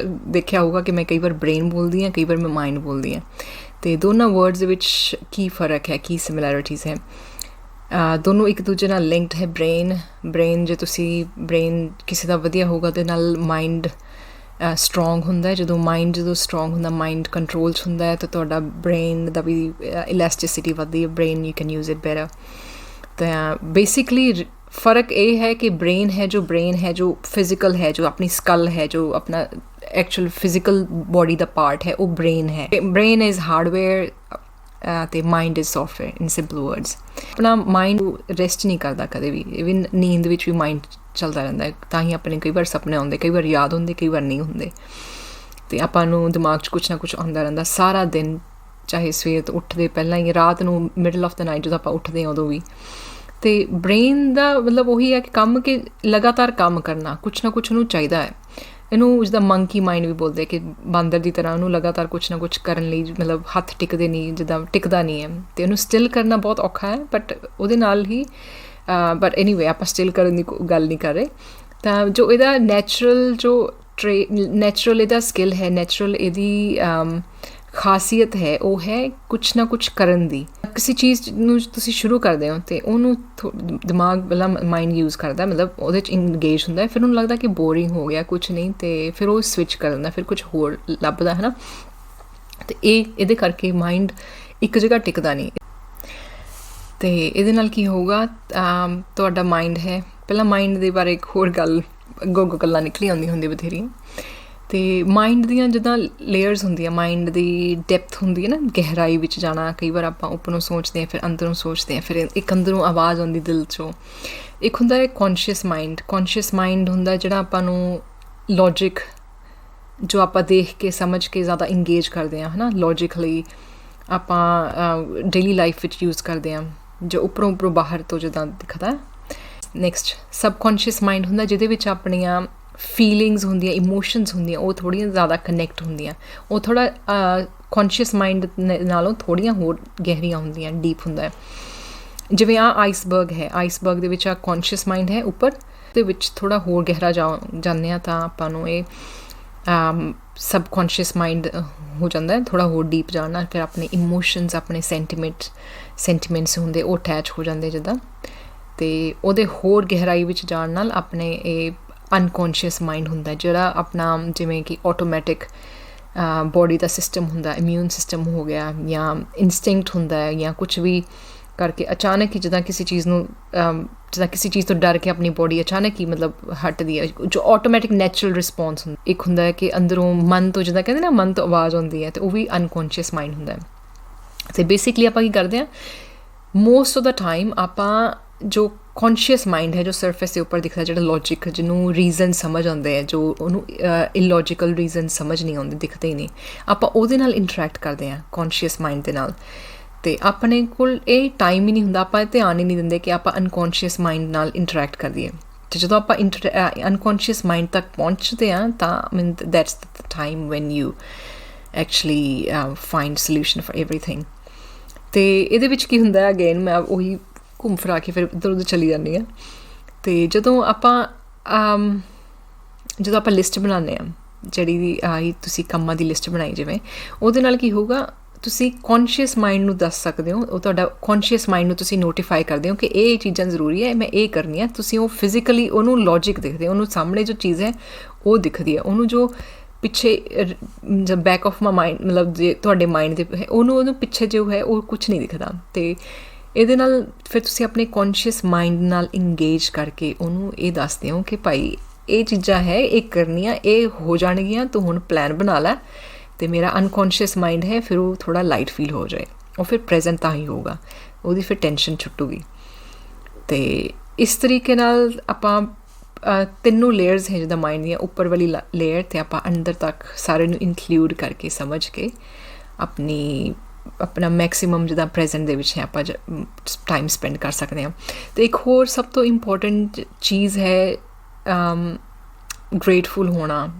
ਦੇਖਿਆ ਹੋਊਗਾ ਕਿ ਮੈਂ ਕਈ ਵਾਰ ਬ੍ਰੇਨ ਬੋਲਦੀ ਹਾਂ, ਕਈ ਵਾਰ ਮੈਂ ਮਾਈਂਡ ਬੋਲਦੀ ਹਾਂ, ਅਤੇ ਦੋਨਾਂ ਵਰਡਸ ਦੇ ਵਿੱਚ ਕੀ ਫ਼ਰਕ ਹੈ, ਕੀ ਸਿਮਿਲੈਰਿਟੀਜ਼ ਹੈ। ਦੋਨੋਂ ਇੱਕ ਦੂਜੇ ਨਾਲ ਲਿੰਕਡ ਹੈ। ਬ੍ਰੇਨ ਜੇ ਤੁਸੀਂ ਬ੍ਰੇਨ ਕਿਸੇ ਦਾ ਵਧੀਆ ਹੋਊਗਾ ਉਹਦੇ ਨਾਲ ਮਾਈਂਡ ਸਟਰੋਂਗ ਹੁੰਦਾ। ਜਦੋਂ ਸਟਰੋਂਗ ਹੁੰਦਾ, ਮਾਈਂਡ ਕੰਟਰੋਲ 'ਚ ਹੁੰਦਾ ਹੈ, ਤਾਂ ਤੁਹਾਡਾ ਬ੍ਰੇਨ ਦਾ ਵੀ ਇਲਾਸਟਿਸਿਟੀ ਵੱਧਦੀ ਹੈ, brain you can use it better. ਤਾਂ ਬੇਸਿਕਲੀ ਫ਼ਰਕ ਇਹ ਹੈ ਕਿ ਬ੍ਰੇਨ ਹੈ ਜੋ ਫਿਜ਼ੀਕਲ ਹੈ, ਜੋ ਆਪਣੀ ਸਕਲ ਹੈ, ਜੋ ਆਪਣਾ ਐਕਚੁਅਲ ਫਿਜ਼ੀਕਲ ਬੋਡੀ ਦਾ ਪਾਰਟ ਹੈ, ਉਹ ਬ੍ਰੇਨ ਹੈ। ਬ੍ਰੇਨ ਇਜ਼ ਹਾਰਡਵੇਅਰ ਅਤੇ mind is software, in simple words. ਆਪਣਾ ਮਾਈਂਡ ਰੈਸਟ ਨਹੀਂ ਕਰਦਾ ਕਦੇ ਵੀ, ਇਵਨ ਨੀਂਦ ਵਿੱਚ ਵੀ ਮਾਈਂਡ ਚੱਲਦਾ ਰਹਿੰਦਾ ਹੈ। ਤਾਂ ਹੀ ਆਪਣੇ ਕਈ ਵਾਰ ਸੁਪਨੇ ਆਉਂਦੇ, ਕਈ ਵਾਰ ਯਾਦ ਹੁੰਦੇ, ਕਈ ਵਾਰ ਨਹੀਂ ਹੁੰਦੇ, ਅਤੇ ਆਪਾਂ ਨੂੰ ਦਿਮਾਗ 'ਚ ਕੁਛ ਨਾ ਕੁਛ ਆਉਂਦਾ ਰਹਿੰਦਾ ਸਾਰਾ ਦਿਨ, ਚਾਹੇ ਸਵੇਰ ਤੋਂ ਉੱਠਦੇ ਪਹਿਲਾਂ ਹੀ, ਰਾਤ ਨੂੰ, ਮਿਡਲ ਆਫ ਦ ਨਾਈਟ ਜਦੋਂ ਆਪਾਂ ਉੱਠਦੇ ਹਾਂ ਉਦੋਂ ਵੀ। ਅਤੇ ਬ੍ਰੇਨ ਦਾ ਮਤਲਬ ਉਹੀ ਹੈ ਕਿ ਕੰਮ ਕਿ ਲਗਾਤਾਰ ਕੰਮ ਕਰਨਾ, ਕੁਛ ਨਾ ਕੁਛ ਉਹਨੂੰ ਚਾਹੀਦਾ ਹੈ। ਇਹਨੂੰ ਜਿੱਦਾਂ ਮੰਕੀ ਮਾਈਂਡ ਵੀ ਬੋਲਦੇ ਕਿ ਬਾਂਦਰ ਦੀ ਤਰ੍ਹਾਂ ਉਹਨੂੰ ਲਗਾਤਾਰ ਕੁਛ ਨਾ ਕੁਛ ਕਰਨ ਲਈ ਮਤਲਬ ਹੱਥ ਟਿਕਦੇ ਨਹੀਂ, ਜਿੱਦਾਂ ਟਿਕਦਾ ਨਹੀਂ ਹੈ, ਅਤੇ ਉਹਨੂੰ ਸਟਿਲ ਕਰਨਾ ਬਹੁਤ ਔਖਾ ਹੈ। ਬਟ ਉਹਦੇ ਨਾਲ ਹੀ ਬਟ ਐਨੀਵੇ ਆਪਾਂ ਸਟਿਲ ਕਰਨ ਦੀ ਗੱਲ ਨਹੀਂ ਕਰ ਰਹੇ। ਤਾਂ ਜੋ ਇਹਦਾ ਨੈਚੁਰਲ ਇਹਦਾ ਸਕਿੱਲ ਹੈ, ਨੈਚੁਰਲ ਇਹਦੀ ਖਾਸੀਅਤ ਹੈ, ਉਹ ਹੈ ਕੁਛ ਨਾ ਕੁਛ ਕਰਨ ਦੀ। ਕਿਸੇ ਚੀਜ਼ ਨੂੰ ਤੁਸੀਂ ਸ਼ੁਰੂ ਕਰਦੇ ਹੋ ਅਤੇ ਉਹਨੂੰ ਦਿਮਾਗ ਵਾਲਾ ਮਾਈਂਡ ਯੂਜ਼ ਕਰਦਾ, ਮਤਲਬ ਉਹਦੇ 'ਚ ਇੰਗੇਜ ਹੁੰਦਾ, ਫਿਰ ਉਹਨੂੰ ਲੱਗਦਾ ਕਿ ਬੋਰਿੰਗ ਹੋ ਗਿਆ ਕੁਛ ਨਹੀਂ, ਅਤੇ ਫਿਰ ਉਹ ਸਵਿਚ ਕਰ ਦਿੰਦਾ, ਫਿਰ ਕੁਛ ਹੋਰ ਲੱਭਦਾ ਹੈ ਨਾ। ਅਤੇ ਇਹਦੇ ਕਰਕੇ ਮਾਈਂਡ ਇੱਕ ਜਗ੍ਹਾ ਟਿਕਦਾ ਨਹੀਂ। ਅਤੇ ਇਹਦੇ ਨਾਲ ਕੀ ਹੋਊਗਾ, ਤੁਹਾਡਾ ਮਾਈਂਡ ਹੈ, ਪਹਿਲਾਂ ਮਾਈਂਡ ਦੇ ਬਾਰੇ ਇੱਕ ਹੋਰ ਗੱਲ ਅੱਗੋਂ ਗੱਲਾਂ ਨਿਕਲੀ ਆਉਂਦੀਆਂ ਹੁੰਦੀਆਂ ਬਥੇਰੀਆਂ। ਅਤੇ ਮਾਈਂਡ ਦੀਆਂ ਜਿੱਦਾਂ ਲੇਅਰਸ ਹੁੰਦੀਆਂ, ਮਾਈਂਡ ਦੀ ਡੈਪਥ ਹੁੰਦੀ ਹੈ ਨਾ, ਗਹਿਰਾਈ ਵਿੱਚ ਜਾਣਾ। ਕਈ ਵਾਰ ਆਪਾਂ ਉੱਪਰੋਂ ਸੋਚਦੇ ਹਾਂ, ਫਿਰ ਅੰਦਰੋਂ ਸੋਚਦੇ ਹਾਂ, ਫਿਰ ਇੱਕ ਅੰਦਰੋਂ ਆਵਾਜ਼ ਆਉਂਦੀ ਦਿਲ 'ਚੋਂ। ਇੱਕ ਹੁੰਦਾ ਹੈ ਕੌਨਸ਼ੀਅਸ ਮਾਈਂਡ। ਕੌਨਸ਼ੀਅਸ ਮਾਈਂਡ ਹੁੰਦਾ ਜਿਹੜਾ ਆਪਾਂ ਨੂੰ ਲੌਜਿਕ, ਜੋ ਆਪਾਂ ਦੇਖ ਕੇ ਸਮਝ ਕੇ ਜ਼ਿਆਦਾ ਇੰਗੇਜ ਕਰਦੇ ਹਾਂ, ਹੈ ਨਾ, ਲੌਜਿਕਲੀ ਆਪਾਂ ਡੇਲੀ ਲਾਈਫ ਵਿੱਚ ਯੂਜ਼ ਕਰਦੇ ਹਾਂ, ਜੋ ਉੱਪਰੋਂ ਬਾਹਰ ਤੋਂ ਜਿੱਦਾਂ ਦਿਖਦਾ। ਨੈਕਸਟ ਸਬਕੌਨਸ਼ੀਅਸ ਮਾਈਂਡ ਹੁੰਦਾ, ਜਿਹਦੇ ਵਿੱਚ ਆਪਣੀਆਂ ਫੀਲਿੰਗਸ ਹੁੰਦੀਆਂ, ਇਮੋਸ਼ਨਸ ਹੁੰਦੀਆਂ, ਉਹ ਥੋੜ੍ਹੀਆਂ ਜ਼ਿਆਦਾ ਕਨੈਕਟ ਹੁੰਦੀਆਂ। ਉਹ ਥੋੜ੍ਹਾ ਕੌਨਸ਼ੀਅਸ ਮਾਈਂਡ ਨਾਲੋਂ ਥੋੜ੍ਹੀਆਂ ਹੋਰ ਗਹਿਰੀਆਂ ਹੁੰਦੀਆਂ, ਡੀਪ ਹੁੰਦਾ ਹੈ। ਜਿਵੇਂ ਆਈਸਬਰਗ ਹੈ, ਆਈਸਬਰਗ ਦੇ ਵਿੱਚ ਕੌਨਸ਼ੀਅਸ ਮਾਈਂਡ ਹੈ ਉੱਪਰ, ਦੇ ਵਿੱਚ ਥੋੜ੍ਹਾ ਹੋਰ ਗਹਿਰਾ ਜਾਂਦੇ ਹਾਂ ਤਾਂ ਆਪਾਂ ਨੂੰ ਇਹ ਸਬਕੌਨਸ਼ੀਅਸ ਮਾਈਂਡ ਹੋ ਜਾਂਦਾ ਹੈ। ਥੋੜ੍ਹਾ ਹੋਰ ਡੀਪ ਜਾਣ ਨਾਲ ਫਿਰ ਆਪਣੇ ਇਮੋਸ਼ਨਸ, ਆਪਣੇ ਸੈਂਟੀਮੈਂਟਸ ਹੁੰਦੇ, ਉਹ ਅਟੈਚ ਹੋ ਜਾਂਦੇ ਜਿੱਦਾਂ। ਅਤੇ ਉਹਦੇ ਹੋਰ ਗਹਿਰਾਈ ਵਿੱਚ ਜਾਣ ਨਾਲ ਆਪਣੇ ਇਹ ਅਨਕੌਨਸ਼ੀਅਸ ਮਾਈਂਡ ਹੁੰਦਾ, ਜਿਹੜਾ ਆਪਣਾ ਜਿਵੇਂ ਕਿ ਆਟੋਮੈਟਿਕ ਬੋਡੀ ਦਾ ਸਿਸਟਮ ਹੁੰਦਾ, ਇਮਿਊਨ ਸਿਸਟਮ ਹੋ ਗਿਆ, ਜਾਂ ਇਨਸਟਿੰਕਟ ਹੁੰਦਾ ਹੈ, ਜਾਂ ਕੁਛ ਵੀ ਕਰਕੇ ਅਚਾਨਕ ਹੀ ਜਿੱਦਾਂ ਕਿਸੇ ਚੀਜ਼ ਤੋਂ ਡਰ ਕੇ ਆਪਣੀ ਬੋਡੀ ਅਚਾਨਕ ਹੀ ਮਤਲਬ ਹਟਦੀ ਹੈ, ਜੋ ਆਟੋਮੈਟਿਕ ਨੈਚੁਰਲ ਰਿਸਪੌਂਸ ਹੁੰਦਾ। ਇੱਕ ਹੁੰਦਾ ਹੈ ਕਿ ਅੰਦਰੋਂ ਮਨ ਤੋਂ, ਜਿੱਦਾਂ ਕਹਿੰਦੇ ਨਾ ਮਨ ਤੋਂ ਆਵਾਜ਼ ਆਉਂਦੀ ਹੈ, ਅਤੇ ਉਹ ਵੀ ਅਨਕੌਨਸ਼ੀਅਸ ਮਾਈਂਡ ਹੁੰਦਾ ਹੈ। ਅਤੇ ਬੇਸਿਕਲੀ ਆਪਾਂ ਕੀ ਕਰਦੇ ਹਾਂ, ਮੋਸਟ ਆਫ ਦਾ ਟਾਈਮ ਆਪਾਂ ਜੋ ਕੌਨਸ਼ੀਅਸ ਮਾਈਂਡ ਹੈ, ਜੋ ਸਰਫੇਸ ਦੇ ਉੱਪਰ ਦਿਖਦਾ, ਜਿਹੜਾ ਲੌਜਿਕ, ਜਿਹਨੂੰ ਰੀਜ਼ਨ ਸਮਝ ਆਉਂਦੇ ਹੈ, ਜੋ ਉਹਨੂੰ ਇਲੌਜੀਕਲ ਰੀਜ਼ਨ ਸਮਝ ਨਹੀਂ ਆਉਂਦੇ, ਦਿਖਦੇ ਹੀ ਨਹੀਂ, ਆਪਾਂ ਉਹਦੇ ਨਾਲ ਇੰਟਰੈਕਟ ਕਰਦੇ ਹਾਂ ਕੌਨਸ਼ੀਅਸ ਮਾਈਂਡ ਦੇ ਨਾਲ। ਅਤੇ ਆਪਣੇ ਕੋਲ ਇਹ ਟਾਈਮ ਹੀ ਨਹੀਂ ਹੁੰਦਾ, ਆਪਾਂ ਧਿਆਨ ਹੀ ਨਹੀਂ ਦਿੰਦੇ ਕਿ ਆਪਾਂ ਅਨਕੌਨਸ਼ੀਅਸ ਮਾਈਂਡ ਨਾਲ ਇੰਟਰੈਕਟ ਕਰੀਏ। ਅਤੇ ਜਦੋਂ ਆਪਾਂ ਅਨਕੌਨਸ਼ੀਅਸ ਮਾਈਂਡ ਤੱਕ ਪਹੁੰਚਦੇ ਹਾਂ ਤਾਂ that's the time when you actually find solution for everything. ਅਤੇ ਇਹਦੇ ਵਿੱਚ ਕੀ ਹੁੰਦਾ, ਅਗੇਨ ਮੈਂ ਉਹੀ ਘੁੰਮ ਫਿਰਾ ਕੇ ਫਿਰ ਇੱਧਰ ਉੱਧਰ ਚਲੀ ਜਾਂਦੀ ਹਾਂ। ਅਤੇ ਜਦੋਂ ਆਪਾਂ ਲਿਸਟ ਬਣਾਉਂਦੇ ਹਾਂ, ਜਿਹੜੀ ਆਹੀ ਤੁਸੀਂ ਕੰਮਾਂ ਦੀ ਲਿਸਟ ਬਣਾਈ ਜਿਵੇਂ, ਉਹਦੇ ਨਾਲ ਕੀ ਹੋਊਗਾ, ਤੁਸੀਂ ਕੌਨਸ਼ੀਅਸ ਮਾਈਂਡ ਨੂੰ ਦੱਸ ਸਕਦੇ ਹੋ, ਉਹ ਤੁਹਾਡਾ ਕੌਨਸ਼ੀਅਸ ਮਾਈਂਡ ਨੂੰ ਤੁਸੀਂ ਨੋਟੀਫਾਈ ਕਰਦੇ ਹੋ ਕਿ ਇਹ ਚੀਜ਼ਾਂ ਜ਼ਰੂਰੀ ਹੈ, ਮੈਂ ਇਹ ਕਰਨੀ ਹੈ। ਤੁਸੀਂ ਉਹ ਫਿਜ਼ੀਕਲੀ ਉਹਨੂੰ ਲੌਜਿਕ ਦਿਖਦੇ, ਉਹਨੂੰ ਸਾਹਮਣੇ ਜੋ ਚੀਜ਼ ਹੈ ਉਹ ਦਿਖਦੀ ਹੈ, ਉਹਨੂੰ ਜੋ ਪਿੱਛੇ ਬੈਕ ਆਫ ਮਾਈ ਮਾਈਂਡ, ਮਤਲਬ ਜੇ ਤੁਹਾਡੇ ਮਾਈਂਡ ਦੇ ਹੈ, ਉਹਨੂੰ ਪਿੱਛੇ ਜੋ ਹੈ ਉਹ ਕੁਛ ਨਹੀਂ ਦਿਖਦਾ। ਅਤੇ ਇਹਦੇ ਨਾਲ ਫਿਰ ਤੁਸੀਂ ਆਪਣੇ ਕੌਨਸ਼ੀਅਸ ਮਾਈਂਡ ਨਾਲ ਇੰਗੇਜ ਕਰਕੇ ਉਹਨੂੰ ਇਹ ਦੱਸਦੇ ਹੋ ਕਿ ਭਾਈ ਇਹ ਚੀਜ਼ਾਂ ਹੈ, ਇਹ ਕਰਨੀਆਂ, ਇਹ ਹੋ ਜਾਣਗੀਆਂ, ਤੂੰ ਹੁਣ ਪਲਾਨ ਬਣਾ ਲੈ। ਅਤੇ ਮੇਰਾ ਅਨਕੌਨਸ਼ੀਅਸ ਮਾਈਂਡ ਹੈ, ਫਿਰ ਉਹ ਥੋੜ੍ਹਾ ਲਾਈਟ ਫੀਲ ਹੋ ਜਾਏ, ਉਹ ਫਿਰ ਪ੍ਰੈਜ਼ੈਂਟ ਤਾਂ ਹੀ ਹੋਊਗਾ, ਉਹਦੀ ਫਿਰ ਟੈਨਸ਼ਨ ਛੁੱਟੂਗੀ। ਅਤੇ ਇਸ ਤਰੀਕੇ ਨਾਲ ਆਪਾਂ ਤਿੰਨੋਂ ਲੇਅਰਸ ਹੈ ਜਿੱਦਾਂ ਮਾਈਂਡ ਦੀਆਂ, ਉੱਪਰ ਵਾਲੀ ਲੇਅਰ ਅਤੇ ਆਪਾਂ ਅੰਦਰ ਤੱਕ ਸਾਰੇ ਨੂੰ ਇਨਕਲੂਡ ਕਰਕੇ ਸਮਝ ਕੇ ਆਪਣਾ ਮੈਕਸੀਮਮ ਜਿੱਦਾਂ ਪ੍ਰੈਜ਼ੈਂਟ ਦੇ ਵਿੱਚ ਹੈ ਆਪਾਂ ਟਾਈਮ ਸਪੈਂਡ ਕਰ ਸਕਦੇ ਹਾਂ। ਅਤੇ ਇੱਕ ਹੋਰ ਸਭ ਤੋਂ ਇੰਪੋਰਟੈਂਟ ਚੀਜ਼ ਹੈ ਗ੍ਰੇਟਫੁਲ ਹੋਣਾ,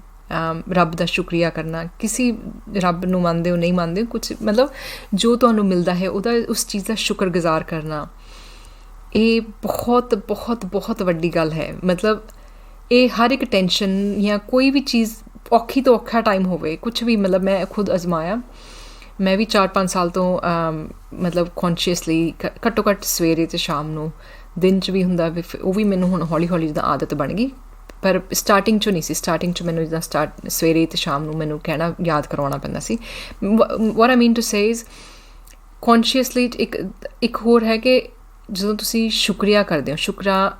ਰੱਬ ਦਾ ਸ਼ੁਕਰੀਆ ਕਰਨਾ। ਕਿਸੇ ਰੱਬ ਨੂੰ ਮੰਨਦੇ ਹੋ ਨਹੀਂ ਮੰਨਦੇ ਹੋ, ਕੁਛ ਮਤਲਬ ਜੋ ਤੁਹਾਨੂੰ ਮਿਲਦਾ ਹੈ ਉਹਦਾ, ਉਸ ਚੀਜ਼ ਦਾ ਸ਼ੁਕਰਗੁਜ਼ਾਰ ਕਰਨਾ, ਇਹ ਬਹੁਤ ਬਹੁਤ ਬਹੁਤ ਵੱਡੀ ਗੱਲ ਹੈ। ਮਤਲਬ ਇਹ ਹਰ ਇੱਕ ਟੈਨਸ਼ਨ ਜਾਂ ਕੋਈ ਵੀ ਚੀਜ਼ ਔਖੀ ਤੋਂ ਔਖਾ ਟਾਈਮ ਹੋਵੇ, ਕੁਛ ਵੀ, ਮਤਲਬ ਮੈਂ ਖੁਦ ਅਜ਼ਮਾਇਆ, ਮੈਂ ਵੀ 4-5 ਸਾਲ ਤੋਂ ਮਤਲਬ ਕੌਨਸ਼ੀਅਸਲੀ ਘੱਟੋ ਘੱਟ ਸਵੇਰੇ ਅਤੇ ਸ਼ਾਮ ਨੂੰ, ਦਿਨ 'ਚ ਵੀ ਹੁੰਦਾ, ਉਹ ਵੀ ਮੈਨੂੰ ਹੁਣ ਹੌਲੀ ਹੌਲੀ ਜਿੱਦਾਂ ਆਦਤ ਬਣ ਗਈ। ਪਰ ਸਟਾਰਟਿੰਗ 'ਚੋਂ ਨਹੀਂ ਸੀ, ਸਟਾਰਟਿੰਗ 'ਚ ਮੈਨੂੰ ਜਿੱਦਾਂ ਸਵੇਰੇ ਅਤੇ ਸ਼ਾਮ ਨੂੰ ਮੈਨੂੰ ਕਹਿਣਾ, ਯਾਦ ਕਰਵਾਉਣਾ ਪੈਂਦਾ ਸੀ। ਵਾਟ ਆਈ ਮੀਨ ਟੂ ਸੇ ਇਜ਼ ਕੌਨਸ਼ੀਅਸਲੀ ਇੱਕ ਹੋਰ ਹੈ ਕਿ ਜਦੋਂ ਤੁਸੀਂ ਸ਼ੁਕਰੀਆ ਕਰਦੇ ਹੋ,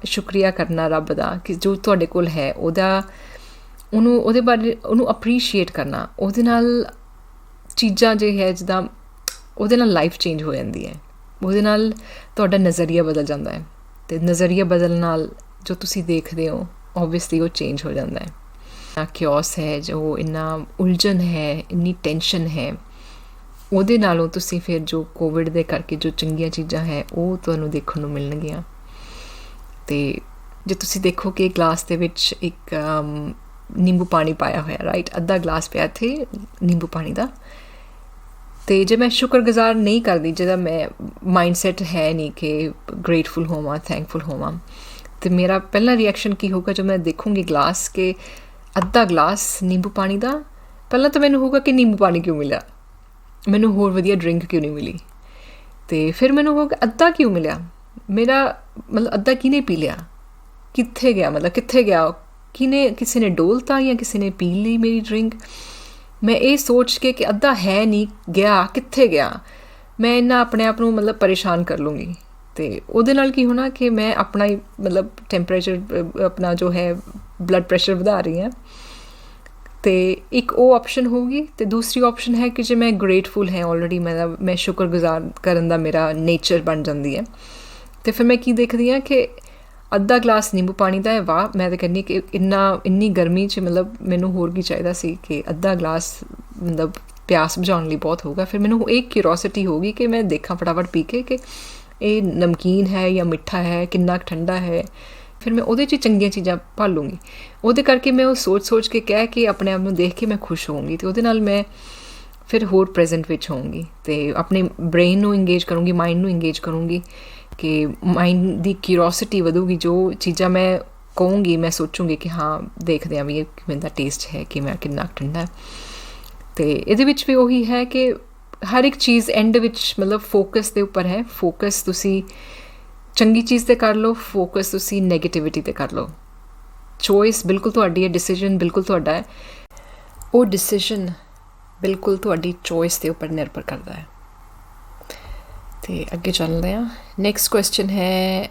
ਸ਼ੁਕਰੀਆ ਕਰਨਾ ਰੱਬ ਦਾ ਕਿ ਜੋ ਤੁਹਾਡੇ ਕੋਲ ਹੈ, ਉਹਦੇ ਬਾਰੇ ਉਹਨੂੰ ਅਪਰੀਸ਼ੀਏਟ ਕਰਨਾ, ਉਹਦੇ ਨਾਲ ਚੀਜ਼ਾਂ ਜੇ ਹੈ ਜਿੱਦਾਂ ਉਹਦੇ ਨਾਲ ਲਾਈਫ ਚੇਂਜ ਹੋ ਜਾਂਦੀ ਹੈ, ਉਹਦੇ ਨਾਲ ਤੁਹਾਡਾ ਨਜ਼ਰੀਆ ਬਦਲ ਜਾਂਦਾ ਹੈ। ਅਤੇ ਨਜ਼ਰੀਆ ਬਦਲਣ ਨਾਲ ਜੋ ਤੁਸੀਂ ਦੇਖਦੇ ਹੋ ਓਬਵੀਅਸਲੀ ਉਹ ਚੇਂਜ ਹੋ ਜਾਂਦਾ ਹੈ। ਇੰਨਾ ਕਿਓਸ ਹੈ, ਜੋ ਇੰਨਾ ਉਲਝਣ ਹੈ, ਇੰਨੀ ਟੈਨਸ਼ਨ ਹੈ, ਉਹਦੇ ਨਾਲੋਂ ਤੁਸੀਂ ਫਿਰ ਜੋ ਕੋਵਿਡ ਦੇ ਕਰਕੇ ਜੋ ਚੰਗੀਆਂ ਚੀਜ਼ਾਂ ਹੈ ਉਹ ਤੁਹਾਨੂੰ ਦੇਖਣ ਨੂੰ ਮਿਲਣਗੀਆਂ। ਅਤੇ ਜੇ ਤੁਸੀਂ ਦੇਖੋ ਕਿ ਗਲਾਸ ਦੇ ਵਿੱਚ ਇੱਕ ਨਿੰਬੂ ਪਾਣੀ ਪਾਇਆ ਹੋਇਆ, ਰਾਈਟ, ਅੱਧਾ ਗਲਾਸ ਪਿਆ ਇੱਥੇ ਨਿੰਬੂ ਪਾਣੀ ਦਾ। ਅਤੇ ਜੇ ਮੈਂ ਸ਼ੁਕਰਗੁਜ਼ਾਰ ਨਹੀਂ ਕਰਦੀ, ਜਿਹਦਾ ਮੈਂ ਮਾਈਂਡਸੈਟ ਹੈ ਨਹੀਂ ਕਿ ਗ੍ਰੇਟਫੁਲ ਹੋਵਾਂ, ਥੈਂਕਫੁਲ ਹੋਵਾਂ, ਅਤੇ ਮੇਰਾ ਪਹਿਲਾ ਰਿਐਕਸ਼ਨ ਕੀ ਹੋਊਗਾ ਜਦੋਂ ਮੈਂ ਦੇਖੂੰਗੀ ਗਲਾਸ ਕਿ ਅੱਧਾ ਗਲਾਸ ਨਿੰਬੂ ਪਾਣੀ ਦਾ, ਪਹਿਲਾਂ ਤਾਂ ਮੈਨੂੰ ਹੋਊਗਾ ਕਿ ਨਿੰਬੂ ਪਾਣੀ ਕਿਉਂ ਮਿਲਿਆ, ਮੈਨੂੰ ਹੋਰ ਵਧੀਆ ਡਰਿੰਕ ਕਿਉਂ ਨਹੀਂ ਮਿਲੀ। ਅਤੇ ਫਿਰ ਮੈਨੂੰ ਹੋਊਗਾ ਅੱਧਾ ਕਿਉਂ ਮਿਲਿਆ, ਮੇਰਾ ਮਤਲਬ ਅੱਧਾ ਕਿਹਨੇ ਪੀ ਲਿਆ, ਕਿੱਥੇ ਗਿਆ, ਮਤਲਬ ਕਿੱਥੇ ਗਿਆ, ਕਿਸੇ ਨੇ ਡੋਲਤਾ ਜਾਂ ਕਿਸੇ ਨੇ ਪੀ ਲਈ ਮੇਰੀ ਡਰਿੰਕ। ਮੈਂ ਇਹ ਸੋਚ ਕੇ ਕਿ ਅੱਧਾ ਹੈ ਨਹੀਂ, ਗਿਆ ਕਿੱਥੇ ਗਿਆ, ਮੈਂ ਇੰਨਾ ਆਪਣੇ ਆਪ ਨੂੰ ਮਤਲਬ ਪਰੇਸ਼ਾਨ ਕਰ ਲੂੰਗੀ। ਅਤੇ ਉਹਦੇ ਨਾਲ ਕੀ ਹੋਣਾ ਕਿ ਮੈਂ ਆਪਣਾ ਹੀ ਮਤਲਬ ਟੈਂਪਰੇਚਰ, ਆਪਣਾ ਜੋ ਹੈ ਬਲੱਡ ਪ੍ਰੈਸ਼ਰ ਵਧਾ ਰਹੀ ਹਾਂ। ਅਤੇ ਇੱਕ ਉਹ ਆਪਸ਼ਨ ਹੋਊਗੀ। ਅਤੇ ਦੂਸਰੀ ਆਪਸ਼ਨ ਹੈ ਕਿ ਜੇ ਮੈਂ ਗ੍ਰੇਟਫੁਲ ਹੈ ਆਲਰੇਡੀ, ਮੈਂ ਸ਼ੁਕਰਗੁਜ਼ਾਰ ਕਰਨ ਦਾ ਮੇਰਾ ਨੇਚਰ ਬਣ ਜਾਂਦੀ ਹੈ, ਅਤੇ ਫਿਰ ਮੈਂ ਕੀ ਦੇਖਦੀ ਹਾਂ ਕਿ ਅੱਧਾ ਗਲਾਸ ਨਿੰਬੂ ਪਾਣੀ ਦਾ ਹੈ, ਵਾਹ, ਮੈਂ ਤਾਂ ਕਹਿੰਦੀ ਕਿ ਇੰਨੀ ਗਰਮੀ 'ਚ ਮਤਲਬ ਮੈਨੂੰ ਹੋਰ ਕੀ ਚਾਹੀਦਾ ਸੀ ਕਿ ਅੱਧਾ ਗਲਾਸ ਮਤਲਬ ਪਿਆਸ ਬੁਝਾਉਣ ਲਈ ਬਹੁਤ ਹੋਊਗਾ। ਫਿਰ ਮੈਨੂੰ ਇਹ ਕਿਊਰੀਓਸਿਟੀ ਹੋਊਗੀ ਕਿ ਮੈਂ ਦੇਖਾਂ ਫਟਾਫਟ ਪੀ ਕੇ ਕਿ ਇਹ ਨਮਕੀਨ ਹੈ ਜਾਂ ਮਿੱਠਾ ਹੈ, ਕਿੰਨਾ ਕੁ ਠੰਡਾ ਹੈ। ਫਿਰ ਮੈਂ ਉਹਦੇ 'ਚ ਚੰਗੀਆਂ ਚੀਜ਼ਾਂ ਭਾਲੂੰਗੀ। ਉਹਦੇ ਕਰਕੇ ਮੈਂ ਉਹ ਸੋਚ ਕੇ ਕਹਿ ਕੇ ਆਪਣੇ ਆਪ ਨੂੰ ਦੇਖ ਕੇ ਮੈਂ ਖੁਸ਼ ਹੋਊਂਗੀ, ਅਤੇ ਉਹਦੇ ਨਾਲ ਮੈਂ ਫਿਰ ਹੋਰ ਪ੍ਰੈਜ਼ੈਂਟ ਵਿੱਚ ਹੋਊਂਗੀ, ਅਤੇ ਆਪਣੇ ਬ੍ਰੇਨ ਨੂੰ ਇੰਗੇਜ ਕਰੂੰਗੀ, ਮਾਇੰਡ ਨੂੰ ਇੰਗੇਜ ਕਰੂੰਗੀ ਕਿ ਮਾਇੰਡ ਦੀ ਕਿਊਰੀਓਸਿਟੀ ਵਧੂਗੀ। ਜੋ ਚੀਜ਼ਾਂ ਮੈਂ ਕਹੂੰਗੀ, ਮੈਂ ਸੋਚੂੰਗੀ ਕਿ ਹਾਂ, ਦੇਖਦੇ ਹਾਂ ਵੀ ਇਹ ਕਿਵੇਂ ਦਾ ਟੇਸਟ ਹੈ, ਕਿਵੇਂ ਕਿੰਨਾ ਠੰਡਾ। ਅਤੇ ਇਹਦੇ ਵਿੱਚ ਵੀ ਉਹੀ ਹੈ ਕਿ ਹਰ ਇੱਕ ਚੀਜ਼ ਐਂਡ ਵਿੱਚ ਮਤਲਬ ਫੋਕਸ ਦੇ ਉੱਪਰ ਹੈ। ਫੋਕਸ ਤੁਸੀਂ ਚੰਗੀ ਚੀਜ਼ 'ਤੇ ਕਰ ਲਓ, ਫੋਕਸ ਤੁਸੀਂ ਨੈਗੇਟਿਵਿਟੀ 'ਤੇ ਕਰ ਲਓ। ਚੋਇਸ ਬਿਲਕੁਲ ਤੁਹਾਡੀ ਹੈ, ਡਿਸੀਜ਼ਨ ਬਿਲਕੁਲ ਤੁਹਾਡਾ ਹੈ। ਉਹ ਡਿਸੀਜ਼ਨ ਬਿਲਕੁਲ ਤੁਹਾਡੀ ਚੋਇਸ ਦੇ ਉੱਪਰ ਨਿਰਭਰ ਕਰਦਾ ਹੈ। ਅਤੇ ਅੱਗੇ ਚੱਲਦੇ ਹਾਂ। ਨੈਕਸਟ ਕੁਐਸਚਨ ਹੈ,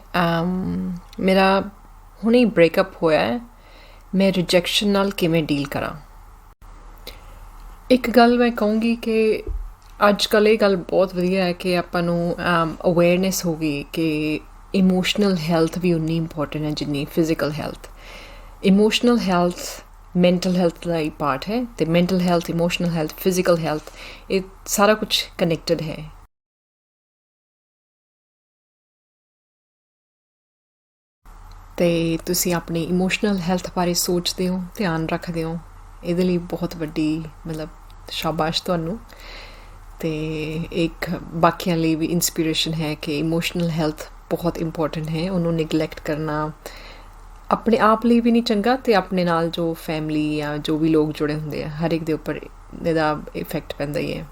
ਮੇਰਾ ਹੁਣੇ ਬ੍ਰੇਕਅਪ ਹੋਇਆ ਹੈ, ਮੈਂ ਰਿਜੈਕਸ਼ਨ ਨਾਲ ਕਿਵੇਂ ਡੀਲ ਕਰਾਂ। ਇੱਕ ਗੱਲ ਮੈਂ ਕਹੂੰਗੀ ਕਿ ਅੱਜ ਕੱਲ੍ਹ ਇਹ ਗੱਲ ਬਹੁਤ ਵਧੀਆ ਹੈ ਕਿ ਆਪਾਂ ਨੂੰ ਅਵੇਅਰਨੈਸ ਹੋ ਗਈ ਕਿ ਇਮੋਸ਼ਨਲ ਹੈਲਥ ਵੀ ਉਨੀ ਇੰਪੋਰਟੈਂਟ ਹੈ ਜਿੰਨੀ physical health. Emotional health mental health ਦਾ ਹੀ ਪਾਰਟ ਹੈ, ਅਤੇ mental health, emotional health, physical health, ਇਹ ਸਾਰਾ ਕੁਛ ਕਨੈਕਟਡ ਹੈ। ਅਤੇ ਤੁਸੀਂ ਆਪਣੀ ਇਮੋਸ਼ਨਲ ਹੈਲਥ ਬਾਰੇ ਸੋਚਦੇ ਹੋ, ਧਿਆਨ ਰੱਖਦੇ ਹੋ, ਇਹਦੇ ਲਈ ਬਹੁਤ ਵੱਡੀ ਮਤਲਬ ਸ਼ਾਬਾਸ਼ ਤੁਹਾਨੂੰ। ਅਤੇ ਇੱਕ ਬਾਕੀਆਂ ਲਈ ਵੀ ਇੰਸਪੀਰੇਸ਼ਨ ਹੈ ਕਿ ਇਮੋਸ਼ਨਲ ਹੈਲਥ ਬਹੁਤ ਇੰਪੋਰਟੈਂਟ ਹੈ। ਉਹਨੂੰ ਨਿਗਲੈਕਟ ਕਰਨਾ ਆਪਣੇ ਆਪ ਲਈ ਵੀ ਨਹੀਂ ਚੰਗਾ, ਅਤੇ ਆਪਣੇ ਨਾਲ ਜੋ ਫੈਮਿਲੀ ਜਾਂ ਜੋ ਵੀ ਲੋਕ ਜੁੜੇ ਹੁੰਦੇ ਆ, ਹਰ ਇੱਕ ਦੇ ਉੱਪਰ ਇਹਦਾ ਇਫੈਕਟ ਪੈਂਦਾ ਹੀ ਹੈ।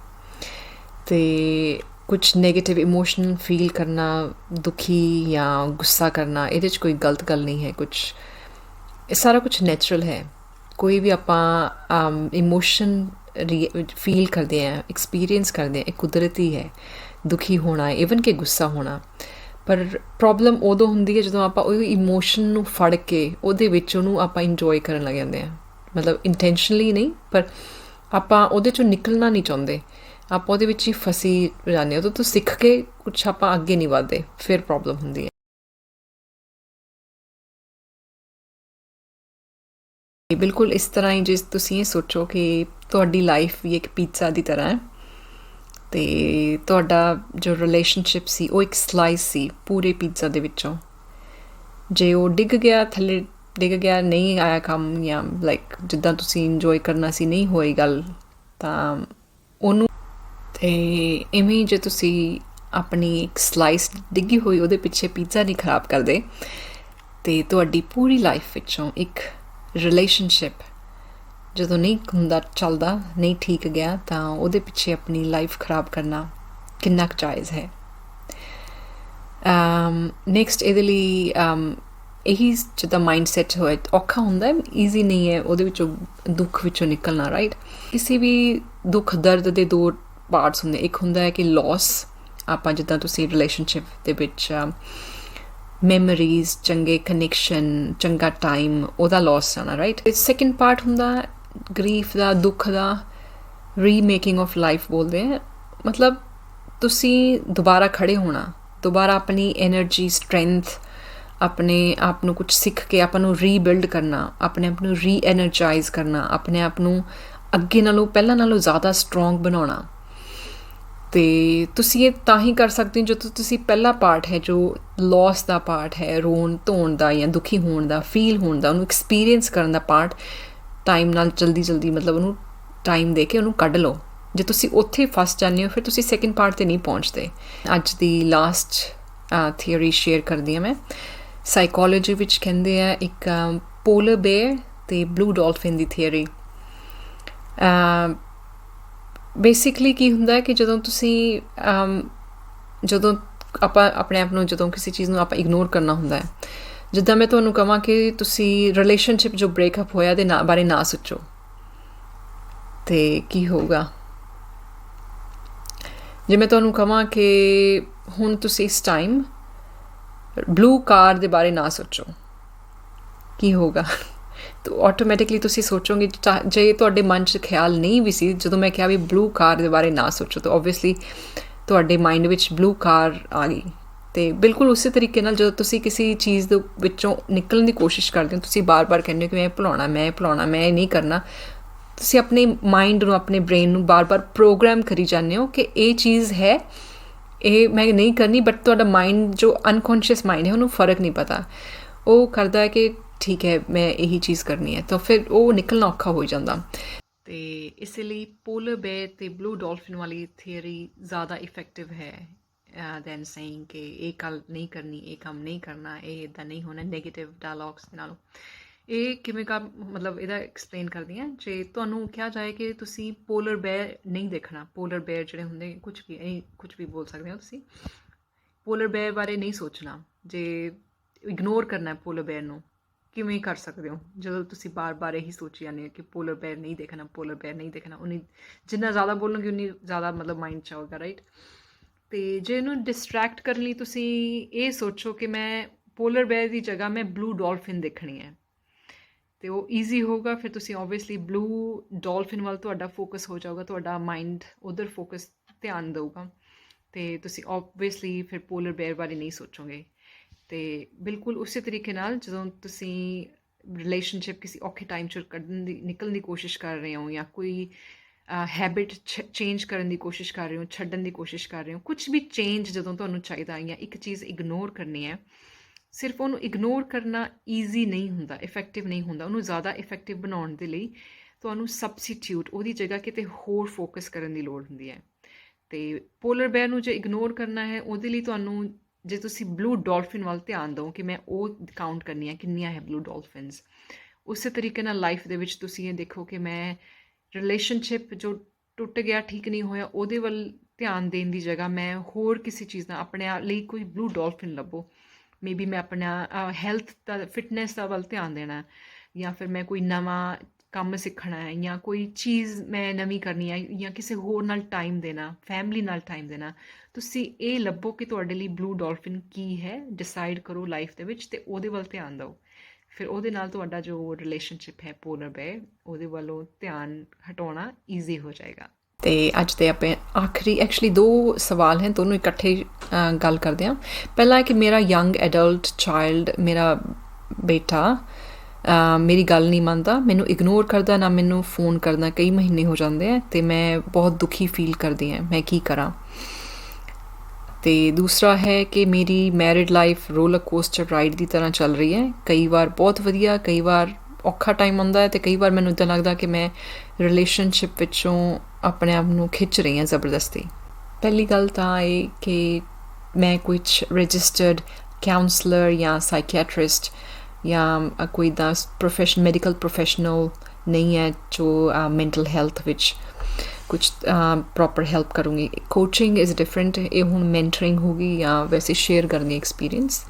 ਅਤੇ ਕੁਛ ਨੈਗੇਟਿਵ ਇਮੋਸ਼ਨ ਫੀਲ ਕਰਨਾ, ਦੁਖੀ ਜਾਂ ਗੁੱਸਾ ਕਰਨਾ, ਇਹਦੇ 'ਚ ਕੋਈ ਗਲਤ ਗੱਲ ਨਹੀਂ ਹੈ। ਇਹ ਸਾਰਾ ਕੁਛ ਨੈਚੁਰਲ ਹੈ। ਕੋਈ ਵੀ ਆਪਾਂ ਇਮੋਸ਼ਨ ਫੀਲ ਕਰਦੇ ਹਾਂ, ਐਕਸਪੀਰੀਅੰਸ ਕਰਦੇ ਹਾਂ, ਇਹ ਕੁਦਰਤੀ ਹੈ। ਦੁਖੀ ਹੋਣਾ, ਈਵਨ ਕਿ ਗੁੱਸਾ ਹੋਣਾ। ਪਰ ਪ੍ਰੋਬਲਮ ਉਦੋਂ ਹੁੰਦੀ ਹੈ ਜਦੋਂ ਆਪਾਂ ਉਹ ਇਮੋਸ਼ਨ ਨੂੰ ਫੜ ਕੇ ਉਹਦੇ ਵਿੱਚ ਉਹਨੂੰ ਆਪਾਂ ਇੰਜੋਏ ਕਰਨ ਲੱਗ ਜਾਂਦੇ ਹਾਂ, ਮਤਲਬ ਇੰਟੈਂਸ਼ਨਲੀ ਨਹੀਂ, ਪਰ ਆਪਾਂ ਉਹਦੇ 'ਚੋਂ ਨਿਕਲਣਾ ਨਹੀਂ ਚਾਹੁੰਦੇ, ਆਪਾਂ ਉਹਦੇ ਵਿੱਚ ਹੀ ਫਸੀ ਜਾਂਦੇ ਹਾਂ। ਉਹਦੇ ਤੋਂ ਸਿੱਖ ਕੇ ਕੁਛ ਆਪਾਂ ਅੱਗੇ ਨਹੀਂ ਵੱਧਦੇ, ਫਿਰ ਪ੍ਰੋਬਲਮ ਹੁੰਦੀ ਹੈ। ਬਿਲਕੁਲ ਇਸ ਤਰ੍ਹਾਂ ਹੀ ਜੇ ਤੁਸੀਂ ਇਹ ਸੋਚੋ ਕਿ ਤੁਹਾਡੀ ਲਾਈਫ ਵੀ ਇੱਕ ਪੀਜ਼ਾ ਦੀ ਤਰ੍ਹਾਂ ਹੈ, ਅਤੇ ਤੁਹਾਡਾ ਜੋ ਰਿਲੇਸ਼ਨਸ਼ਿਪ ਸੀ ਉਹ ਇੱਕ ਸਲਾਈਸ ਸੀ ਪੂਰੇ ਪੀਜ਼ਾ ਦੇ ਵਿੱਚੋਂ। ਜੇ ਉਹ ਡਿੱਗ ਗਿਆ, ਥੱਲੇ ਡਿੱਗ ਗਿਆ, ਨਹੀਂ ਆਇਆ ਕੰਮ, ਜਾਂ ਲਾਈਕ ਜਿੱਦਾਂ ਤੁਸੀਂ ਇੰਜੋਏ ਕਰਨਾ ਸੀ ਨਹੀਂ ਹੋਈ ਗੱਲ, ਤਾਂ ਉਹਨੂੰ, ਅਤੇ ਇਵੇਂ ਜੇ ਤੁਸੀਂ ਆਪਣੀ ਇੱਕ ਸਲਾਈਸ ਡਿੱਗੀ ਹੋਈ ਉਹਦੇ ਪਿੱਛੇ ਪੀਜ਼ਾ ਨਹੀਂ ਖਰਾਬ ਕਰਦੇ, ਅਤੇ ਤੁਹਾਡੀ ਪੂਰੀ ਲਾਈਫ ਵਿੱਚੋਂ ਇੱਕ ਰਿਲੇਸ਼ਨਸ਼ਿਪ ਜਦੋਂ ਨਹੀਂ ਹੁੰਦਾ, ਚੱਲਦਾ ਨਹੀਂ, ਠੀਕ ਗਿਆ, ਤਾਂ ਉਹਦੇ ਪਿੱਛੇ ਆਪਣੀ ਲਾਈਫ ਖਰਾਬ ਕਰਨਾ ਕਿੰਨਾ ਕੁ ਜਾਇਜ਼ ਹੈ। ਨੈਕਸਟ ਇਹਦੇ ਲਈ ਇਹੀ ਜਿੱਦਾਂ ਮਾਈਂਡ ਸੈੱਟ ਹੋਏ, ਔਖਾ ਹੁੰਦਾ, ਈਜ਼ੀ ਨਹੀਂ ਹੈ ਉਹਦੇ ਵਿੱਚੋਂ, ਦੁੱਖ ਵਿੱਚੋਂ ਨਿਕਲਣਾ, ਰਾਈਟ। ਕਿਸੇ ਵੀ ਦੁੱਖ ਦਰਦ ਦੇ ਦੋ ਪਾਰਟਸ ਹੁੰਦੇ। ਇੱਕ ਹੁੰਦਾ ਹੈ ਕਿ ਲੋਸ, ਆਪਾਂ ਜਿੱਦਾਂ ਤੁਸੀਂ ਰਿਲੇਸ਼ਨਸ਼ਿਪ ਦੇ ਵਿੱਚ ਮੈਮਰੀਜ਼, ਚੰਗੇ ਕਨੈਕਸ਼ਨ, ਚੰਗਾ ਟਾਈਮ, ਉਹਦਾ ਲੋਸ ਜਾਣਾ, ਰਾਈਟ। ਸੈਕਿੰਡ ਪਾਰਟ ਹੁੰਦਾ ਗਰੀਫ ਦਾ, ਦੁੱਖ ਦਾ, ਰੀਮੇਕਿੰਗ ਆਫ ਲਾਈਫ ਬੋਲਦੇ ਹੈ, ਮਤਲਬ ਤੁਸੀਂ ਦੁਬਾਰਾ ਖੜ੍ਹੇ ਹੋਣਾ, ਦੁਬਾਰਾ ਆਪਣੀ ਐਨਰਜੀ, ਸਟਰੈਂਥ, ਆਪਣੇ ਆਪ ਨੂੰ ਕੁਛ ਸਿੱਖ ਕੇ ਆਪਾਂ ਨੂੰ ਰੀਬਿਲਡ ਕਰਨਾ, ਆਪਣੇ ਆਪ ਨੂੰ ਰੀ ਐਨਰਜਾਈਜ਼ ਕਰਨਾ, ਆਪਣੇ ਆਪ ਨੂੰ ਅੱਗੇ ਨਾਲੋਂ, ਪਹਿਲਾਂ ਨਾਲੋਂ ਜ਼ਿਆਦਾ ਸਟਰੋਂਗ ਬਣਾਉਣਾ। ਅਤੇ ਤੁਸੀਂ ਇਹ ਤਾਂ ਹੀ ਕਰ ਸਕਦੇ ਹੋ ਜਦੋਂ ਤੁਸੀਂ ਪਹਿਲਾ ਪਾਰਟ ਹੈ ਜੋ ਲੋਸ ਦਾ ਪਾਰਟ ਹੈ, ਰੋਣ ਧੋਣ ਦਾ ਜਾਂ ਦੁਖੀ ਹੋਣ ਦਾ, ਫੀਲ ਹੋਣ ਦਾ, ਉਹਨੂੰ ਐਕਸਪੀਰੀਅੰਸ ਕਰਨ ਦਾ ਪਾਰਟ ਟਾਈਮ ਨਾਲ ਜਲਦੀ ਮਤਲਬ ਉਹਨੂੰ ਟਾਈਮ ਦੇ ਕੇ ਉਹਨੂੰ ਕੱਢ ਲਓ। ਜੇ ਤੁਸੀਂ ਉੱਥੇ ਫਸ ਜਾਂਦੇ ਹੋ ਫਿਰ ਤੁਸੀਂ ਸੈਕਿੰਡ ਪਾਰਟ 'ਤੇ ਨਹੀਂ ਪਹੁੰਚਦੇ। ਅੱਜ ਦੀ ਲਾਸਟ ਥਿਊਰੀ ਸ਼ੇਅਰ ਕਰਦੀ ਹਾਂ ਮੈਂ। ਸਾਈਕੋਲੋਜੀ ਵਿੱਚ ਕਹਿੰਦੇ ਆ ਇੱਕ ਪੋਲਰ ਬੇਅਰ ਅਤੇ ਬਲੂ ਡੋਲਫਿਨ ਦੀ ਥਿਊਰੀ। ਬੇਸਿਕਲੀ ਕੀ ਹੁੰਦਾ ਕਿ ਜਦੋਂ ਤੁਸੀਂ ਜਦੋਂ ਆਪਾਂ ਆਪਣੇ ਆਪ ਨੂੰ ਜਦੋਂ ਕਿਸੇ ਚੀਜ਼ ਨੂੰ ਆਪਾਂ ਇਗਨੋਰ ਕਰਨਾ ਹੁੰਦਾ ਹੈ, ਜਿੱਦਾਂ ਮੈਂ ਤੁਹਾਨੂੰ ਕਹਾਂ ਕਿ ਤੁਸੀਂ ਰਿਲੇਸ਼ਨਸ਼ਿਪ ਜੋ ਬ੍ਰੇਕਅਪ ਹੋਇਆ ਦੇ ਬਾਰੇ ਨਾ ਸੋਚੋ ਅਤੇ ਕੀ ਹੋਊਗਾ। ਜੇ ਮੈਂ ਤੁਹਾਨੂੰ ਕਹਾਂ ਕਿ ਹੁਣ ਤੁਸੀਂ ਇਸ ਟਾਈਮ ਬਲੂ ਕਾਰ ਦੇ ਬਾਰੇ ਨਾ ਸੋਚੋ, ਕੀ ਹੋਊਗਾ? ਤਾਂ ਆਟੋਮੈਟਿਕਲੀ ਤੁਸੀਂ ਸੋਚੋਗੇ। ਜੇ ਤੁਹਾਡੇ ਮਨ 'ਚ ਖਿਆਲ ਨਹੀਂ ਵੀ ਸੀ, ਜਦੋਂ ਮੈਂ ਕਿਹਾ ਵੀ ਬਲੂ ਕਾਰ ਦੇ ਬਾਰੇ ਨਾ ਸੋਚੋ, ਤਾਂ ਓਬਵੀਅਸਲੀ ਤੁਹਾਡੇ ਮਾਈਂਡ ਵਿੱਚ ਬਲੂ ਕਾਰ ਆ ਗਈ। ਅਤੇ ਬਿਲਕੁਲ ਉਸੇ ਤਰੀਕੇ ਨਾਲ ਜਦੋਂ ਤੁਸੀਂ ਕਿਸੇ ਚੀਜ਼ ਦੇ ਵਿੱਚੋਂ ਨਿਕਲਣ ਦੀ ਕੋਸ਼ਿਸ਼ ਕਰਦੇ ਹੋ, ਤੁਸੀਂ ਬਾਰ ਕਹਿੰਦੇ ਹੋ ਕਿ ਮੈਂ ਭੁਲਾਉਣਾ ਮੈਂ ਇਹ ਨਹੀਂ ਕਰਨਾ, ਤੁਸੀਂ ਆਪਣੇ ਮਾਈਂਡ ਨੂੰ, ਆਪਣੇ ਬ੍ਰੇਨ ਨੂੰ ਬਾਰ ਪ੍ਰੋਗਰਾਮ ਕਰੀ ਜਾਂਦੇ ਹੋ ਕਿ ਇਹ ਚੀਜ਼ ਹੈ, ਇਹ ਮੈਂ ਨਹੀਂ ਕਰਨੀ। ਬਟ ਤੁਹਾਡਾ ਮਾਈਂਡ ਜੋ ਅਨਕੌਂਸ਼ੀਅਸ ਮਾਈਂਡ ਹੈ ਉਹਨੂੰ ਫ਼ਰਕ ਨਹੀਂ ਪਤਾ, ਉਹ ਕਰਦਾ ਹੈ ਕਿ ਠੀਕ ਹੈ ਮੈਂ ਇਹੀ ਚੀਜ਼ ਕਰਨੀ ਹੈ, ਤਾਂ ਫਿਰ ਉਹ ਨਿਕਲਣਾ ਔਖਾ ਹੋ ਜਾਂਦਾ। ਅਤੇ ਇਸ ਲਈ ਪੋਲਰ ਬੇਅਰ ਅਤੇ ਬਲੂ ਡੋਲਫਿਨ ਵਾਲੀ ਥਿਊਰੀ ਜ਼ਿਆਦਾ ਇਫੈਕਟਿਵ ਹੈ ਦੈਨ ਸੇਇੰਗ ਕਿ ਇਹ ਗੱਲ ਨਹੀਂ ਕਰਨੀ, ਇਹ ਕੰਮ ਨਹੀਂ ਕਰਨਾ, ਇਹ ਇੱਦਾਂ ਨਹੀਂ ਹੋਣਾ, ਨੈਗੇਟਿਵ ਡਾਇਲੋਗਸ ਦੇ ਨਾਲੋਂ। ਇਹ ਕਿਵੇਂ ਮਤਲਬ ਇਹਦਾ ਐਕਸਪਲੇਨ ਕਰਦੀ ਹਾਂ। ਜੇ ਤੁਹਾਨੂੰ ਕਿਹਾ ਜਾਏ ਕਿ ਤੁਸੀਂ ਪੋਲਰ ਬੇਅਰ ਨਹੀਂ ਦੇਖਣਾ, ਪੋਲਰ ਬੇਅਰ ਜਿਹੜੇ ਹੁੰਦੇ ਕੁਛ ਵੀ ਬੋਲ ਸਕਦੇ ਹੋ ਤੁਸੀਂ, ਪੋਲਰ ਬੇਅਰ ਬਾਰੇ ਨਹੀਂ ਸੋਚਣਾ, ਜੇ ਇਗਨੋਰ ਕਰਨਾ ਪੋਲਰ ਬੇਅਰ ਨੂੰ, ਕਿਵੇਂ ਕਰ ਸਕਦੇ ਹੋ? ਜਦੋਂ ਤੁਸੀਂ ਬਾਰ ਇਹੀ ਸੋਚੀ ਜਾਂਦੇ ਹੋ ਕਿ ਪੋਲਰ ਬੇਅਰ ਨਹੀਂ ਦੇਖਣਾ, ਪੋਲਰ ਬੇਅਰ ਨਹੀਂ ਦੇਖਣਾ, ਉਨੀ ਜਿੰਨਾ ਜ਼ਿਆਦਾ ਬੋਲੋਗੇ ਉਨੀ ਜ਼ਿਆਦਾ ਮਤਲਬ ਮਾਈਂਡ 'ਚ ਆਊਗਾ, ਰਾਈਟ? ਅਤੇ ਜੇ ਇਹਨੂੰ ਡਿਸਟਰੈਕਟ ਕਰਨ ਲਈ ਤੁਸੀਂ ਇਹ ਸੋਚੋ ਕਿ ਮੈਂ ਪੋਲਰ ਬੇਅਰ ਦੀ ਜਗ੍ਹਾ ਮੈਂ ਬਲੂ ਡੋਲਫਿਨ ਦੇਖਣੀ ਹੈ, ਅਤੇ ਉਹ ਈਜ਼ੀ ਹੋਊਗਾ। ਫਿਰ ਤੁਸੀਂ ਓਬਵੀਅਸਲੀ ਬਲੂ ਡੋਲਫਿਨ ਵੱਲ ਤੁਹਾਡਾ ਫੋਕਸ ਹੋ ਜਾਊਗਾ, ਤੁਹਾਡਾ ਮਾਈਂਡ ਉੱਧਰ ਧਿਆਨ ਦੇਊਗਾ, ਅਤੇ ਤੁਸੀਂ ਓਬਵੀਅਸਲੀ ਫਿਰ ਪੋਲਰ ਬੇਅਰ ਬਾਰੇ ਨਹੀਂ ਸੋਚੋਗੇ। ਅਤੇ ਬਿਲਕੁਲ ਉਸੇ ਤਰੀਕੇ ਨਾਲ ਜਦੋਂ ਤੁਸੀਂ ਰਿਲੇਸ਼ਨਸ਼ਿਪ ਕਿਸੇ ਔਖੇ ਟਾਈਮ 'ਚ ਨਿਕਲਣ ਦੀ ਕੋਸ਼ਿਸ਼ ਕਰ ਰਹੇ ਹੋ, ਜਾਂ ਕੋਈ ਹੈਬਿਟ ਚੇਂਜ ਕਰਨ ਦੀ ਕੋਸ਼ਿਸ਼ ਕਰ ਰਹੇ ਹੋ, ਛੱਡਣ ਦੀ ਕੋਸ਼ਿਸ਼ ਕਰ ਰਹੇ ਹੋ, ਕੁਛ ਵੀ ਚੇਂਜ ਜਦੋਂ ਤੁਹਾਨੂੰ ਚਾਹੀਦਾ, ਜਾਂ ਇੱਕ ਚੀਜ਼ ਇਗਨੋਰ ਕਰਨੀ ਹੈ, ਸਿਰਫ ਉਹਨੂੰ ਇਗਨੋਰ ਕਰਨਾ ਈਜ਼ੀ ਨਹੀਂ ਹੁੰਦਾ, ਇਫੈਕਟਿਵ ਨਹੀਂ ਹੁੰਦਾ। ਉਹਨੂੰ ਜ਼ਿਆਦਾ ਇਫੈਕਟਿਵ ਬਣਾਉਣ ਦੇ ਲਈ ਤੁਹਾਨੂੰ ਸਬਸਟੀਟਿਊਟ, ਉਹਦੀ ਜਗ੍ਹਾ ਕਿਤੇ ਹੋਰ ਫੋਕਸ ਕਰਨ ਦੀ ਲੋੜ ਹੁੰਦੀ ਹੈ। ਅਤੇ ਪੋਲਰ ਬੇਅਰ ਨੂੰ ਜੇ ਇਗਨੋਰ ਕਰਨਾ ਹੈ, ਉਹਦੇ ਲਈ ਤੁਹਾਨੂੰ ਜੇ ਤੁਸੀਂ ਬਲੂ ਡੋਲਫਿਨ ਵੱਲ ਧਿਆਨ ਦਿਓ ਕਿ ਮੈਂ ਉਹ ਕਾਊਂਟ ਕਰਨੀ ਹੈ ਕਿੰਨੀਆਂ ਹੈ ਬਲੂ ਡੋਲਫਿਨਸ, ਉਸੇ ਤਰੀਕੇ ਨਾਲ ਲਾਈਫ ਦੇ ਵਿੱਚ ਤੁਸੀਂ ਇਹ ਦੇਖੋ ਕਿ ਮੈਂ ਰਿਲੇਸ਼ਨਸ਼ਿਪ ਜੋ ਟੁੱਟ ਗਿਆ, ਠੀਕ ਨਹੀਂ ਹੋਇਆ, ਉਹਦੇ ਵੱਲ ਧਿਆਨ ਦੇਣ ਦੀ ਜਗ੍ਹਾ ਮੈਂ ਹੋਰ ਕਿਸੇ ਚੀਜ਼ ਨਾਲ ਆਪਣੇ ਲਈ ਕੋਈ ਬਲੂ ਡੋਲਫਿਨ ਲੱਭੋ। ਮੇਬੀ ਮੈਂ ਆਪਣਾ ਹੈਲਥ ਦਾ, ਫਿਟਨੈਸ ਦਾ ਵੱਲ ਧਿਆਨ ਦੇਣਾ, ਜਾਂ ਫਿਰ ਮੈਂ ਕੋਈ ਨਵਾਂ ਕੰਮ ਸਿੱਖਣਾ ਹੈ, ਜਾਂ ਕੋਈ ਚੀਜ਼ ਮੈਂ ਨਵੀਂ ਕਰਨੀ ਹੈ, ਜਾਂ ਕਿਸੇ ਹੋਰ ਨਾਲ ਟਾਈਮ ਦੇਣਾ, ਫੈਮਿਲੀ ਨਾਲ ਟਾਈਮ ਦੇਣਾ। ਤੁਸੀਂ ਇਹ ਲੱਭੋ ਕਿ ਤੁਹਾਡੇ ਲਈ ਬਲੂ ਡੋਲਫਿਨ ਕੀ ਹੈ, ਡਿਸਾਈਡ ਕਰੋ ਲਾਈਫ ਦੇ ਵਿੱਚ, ਅਤੇ ਉਹਦੇ ਵੱਲ ਧਿਆਨ ਦਿਓ। ਫਿਰ ਉਹਦੇ ਨਾਲ ਤੁਹਾਡਾ ਜੋ ਰਿਲੇਸ਼ਨਸ਼ਿਪ ਹੈ ਪੋਲਰ ਬੇਅਰ, ਉਹਦੇ ਵੱਲੋਂ ਧਿਆਨ ਹਟਾਉਣਾ ਈਜ਼ੀ ਹੋ ਜਾਏਗਾ। ਅਤੇ ਅੱਜ ਦੇ ਆਪਣੇ ਆਖਰੀ ਐਕਚੁਅਲੀ 2 ਸਵਾਲ ਹਨ, ਦੋਨੋਂ ਇਕੱਠੇ ਗੱਲ ਕਰਦੇ ਹਾਂ। ਪਹਿਲਾ ਕਿ ਮੇਰਾ ਯੰਗ ਐਡਲਟ ਚਾਈਲਡ, ਮੇਰਾ ਬੇਟਾ ਮੇਰੀ ਗੱਲ ਨਹੀਂ ਮੰਨਦਾ, ਮੈਨੂੰ ਇਗਨੋਰ ਕਰਦਾ, ਨਾ ਮੈਨੂੰ ਫੋਨ ਕਰਦਾ, ਕਈ ਮਹੀਨੇ ਹੋ ਜਾਂਦੇ ਹੈ, ਅਤੇ ਮੈਂ ਬਹੁਤ ਦੁਖੀ ਫੀਲ ਕਰਦੀ ਹਾਂ, ਮੈਂ ਕੀ ਕਰਾਂ? ਅਤੇ ਦੂਸਰਾ ਹੈ ਕਿ ਮੇਰੀ married life roller coaster ride ਦੀ ਤਰ੍ਹਾਂ ਚੱਲ ਰਹੀ ਹੈ, ਕਈ ਵਾਰ ਬਹੁਤ ਵਧੀਆ, ਕਈ ਵਾਰ ਔਖਾ ਟਾਈਮ ਆਉਂਦਾ ਹੈ, ਅਤੇ ਕਈ ਵਾਰ ਮੈਨੂੰ ਇੱਦਾਂ ਲੱਗਦਾ ਕਿ ਮੈਂ ਰਿਲੇਸ਼ਨਸ਼ਿਪ ਵਿੱਚੋਂ ਆਪਣੇ ਆਪ ਨੂੰ ਖਿੱਚ ਰਹੀ ਹਾਂ ਜ਼ਬਰਦਸਤੀ। ਪਹਿਲੀ ਗੱਲ ਤਾਂ ਇਹ ਕਿ ਮੈਂ ਕੁਛ ਰਜਿਸਟਰਡ ਕਾਉਂਸਲਰ ਜਾਂ ਸਾਈਕੈਟਰਿਸਟ ਜਾਂ ਕੋਈ ਦਾ ਮੈਡੀਕਲ ਪ੍ਰੋਫੈਸ਼ਨਲ ਨਹੀਂ ਹੈ ਜੋ ਮੈਂਟਲ ਹੈਲਥ ਵਿੱਚ ਕੁਛ ਪ੍ਰੋਪਰ ਹੈਲਪ ਕਰੂੰਗੀ। ਕੋਚਿੰਗ ਇਜ਼ ਡਿਫਰੈਂਟ, ਇਹ ਹੁਣ ਮੈਂਟਰਿੰਗ ਹੋਊਗੀ ਜਾਂ ਵੈਸੇ ਸ਼ੇਅਰ ਕਰਨੀ ਐਕਸਪੀਰੀਅੰਸ।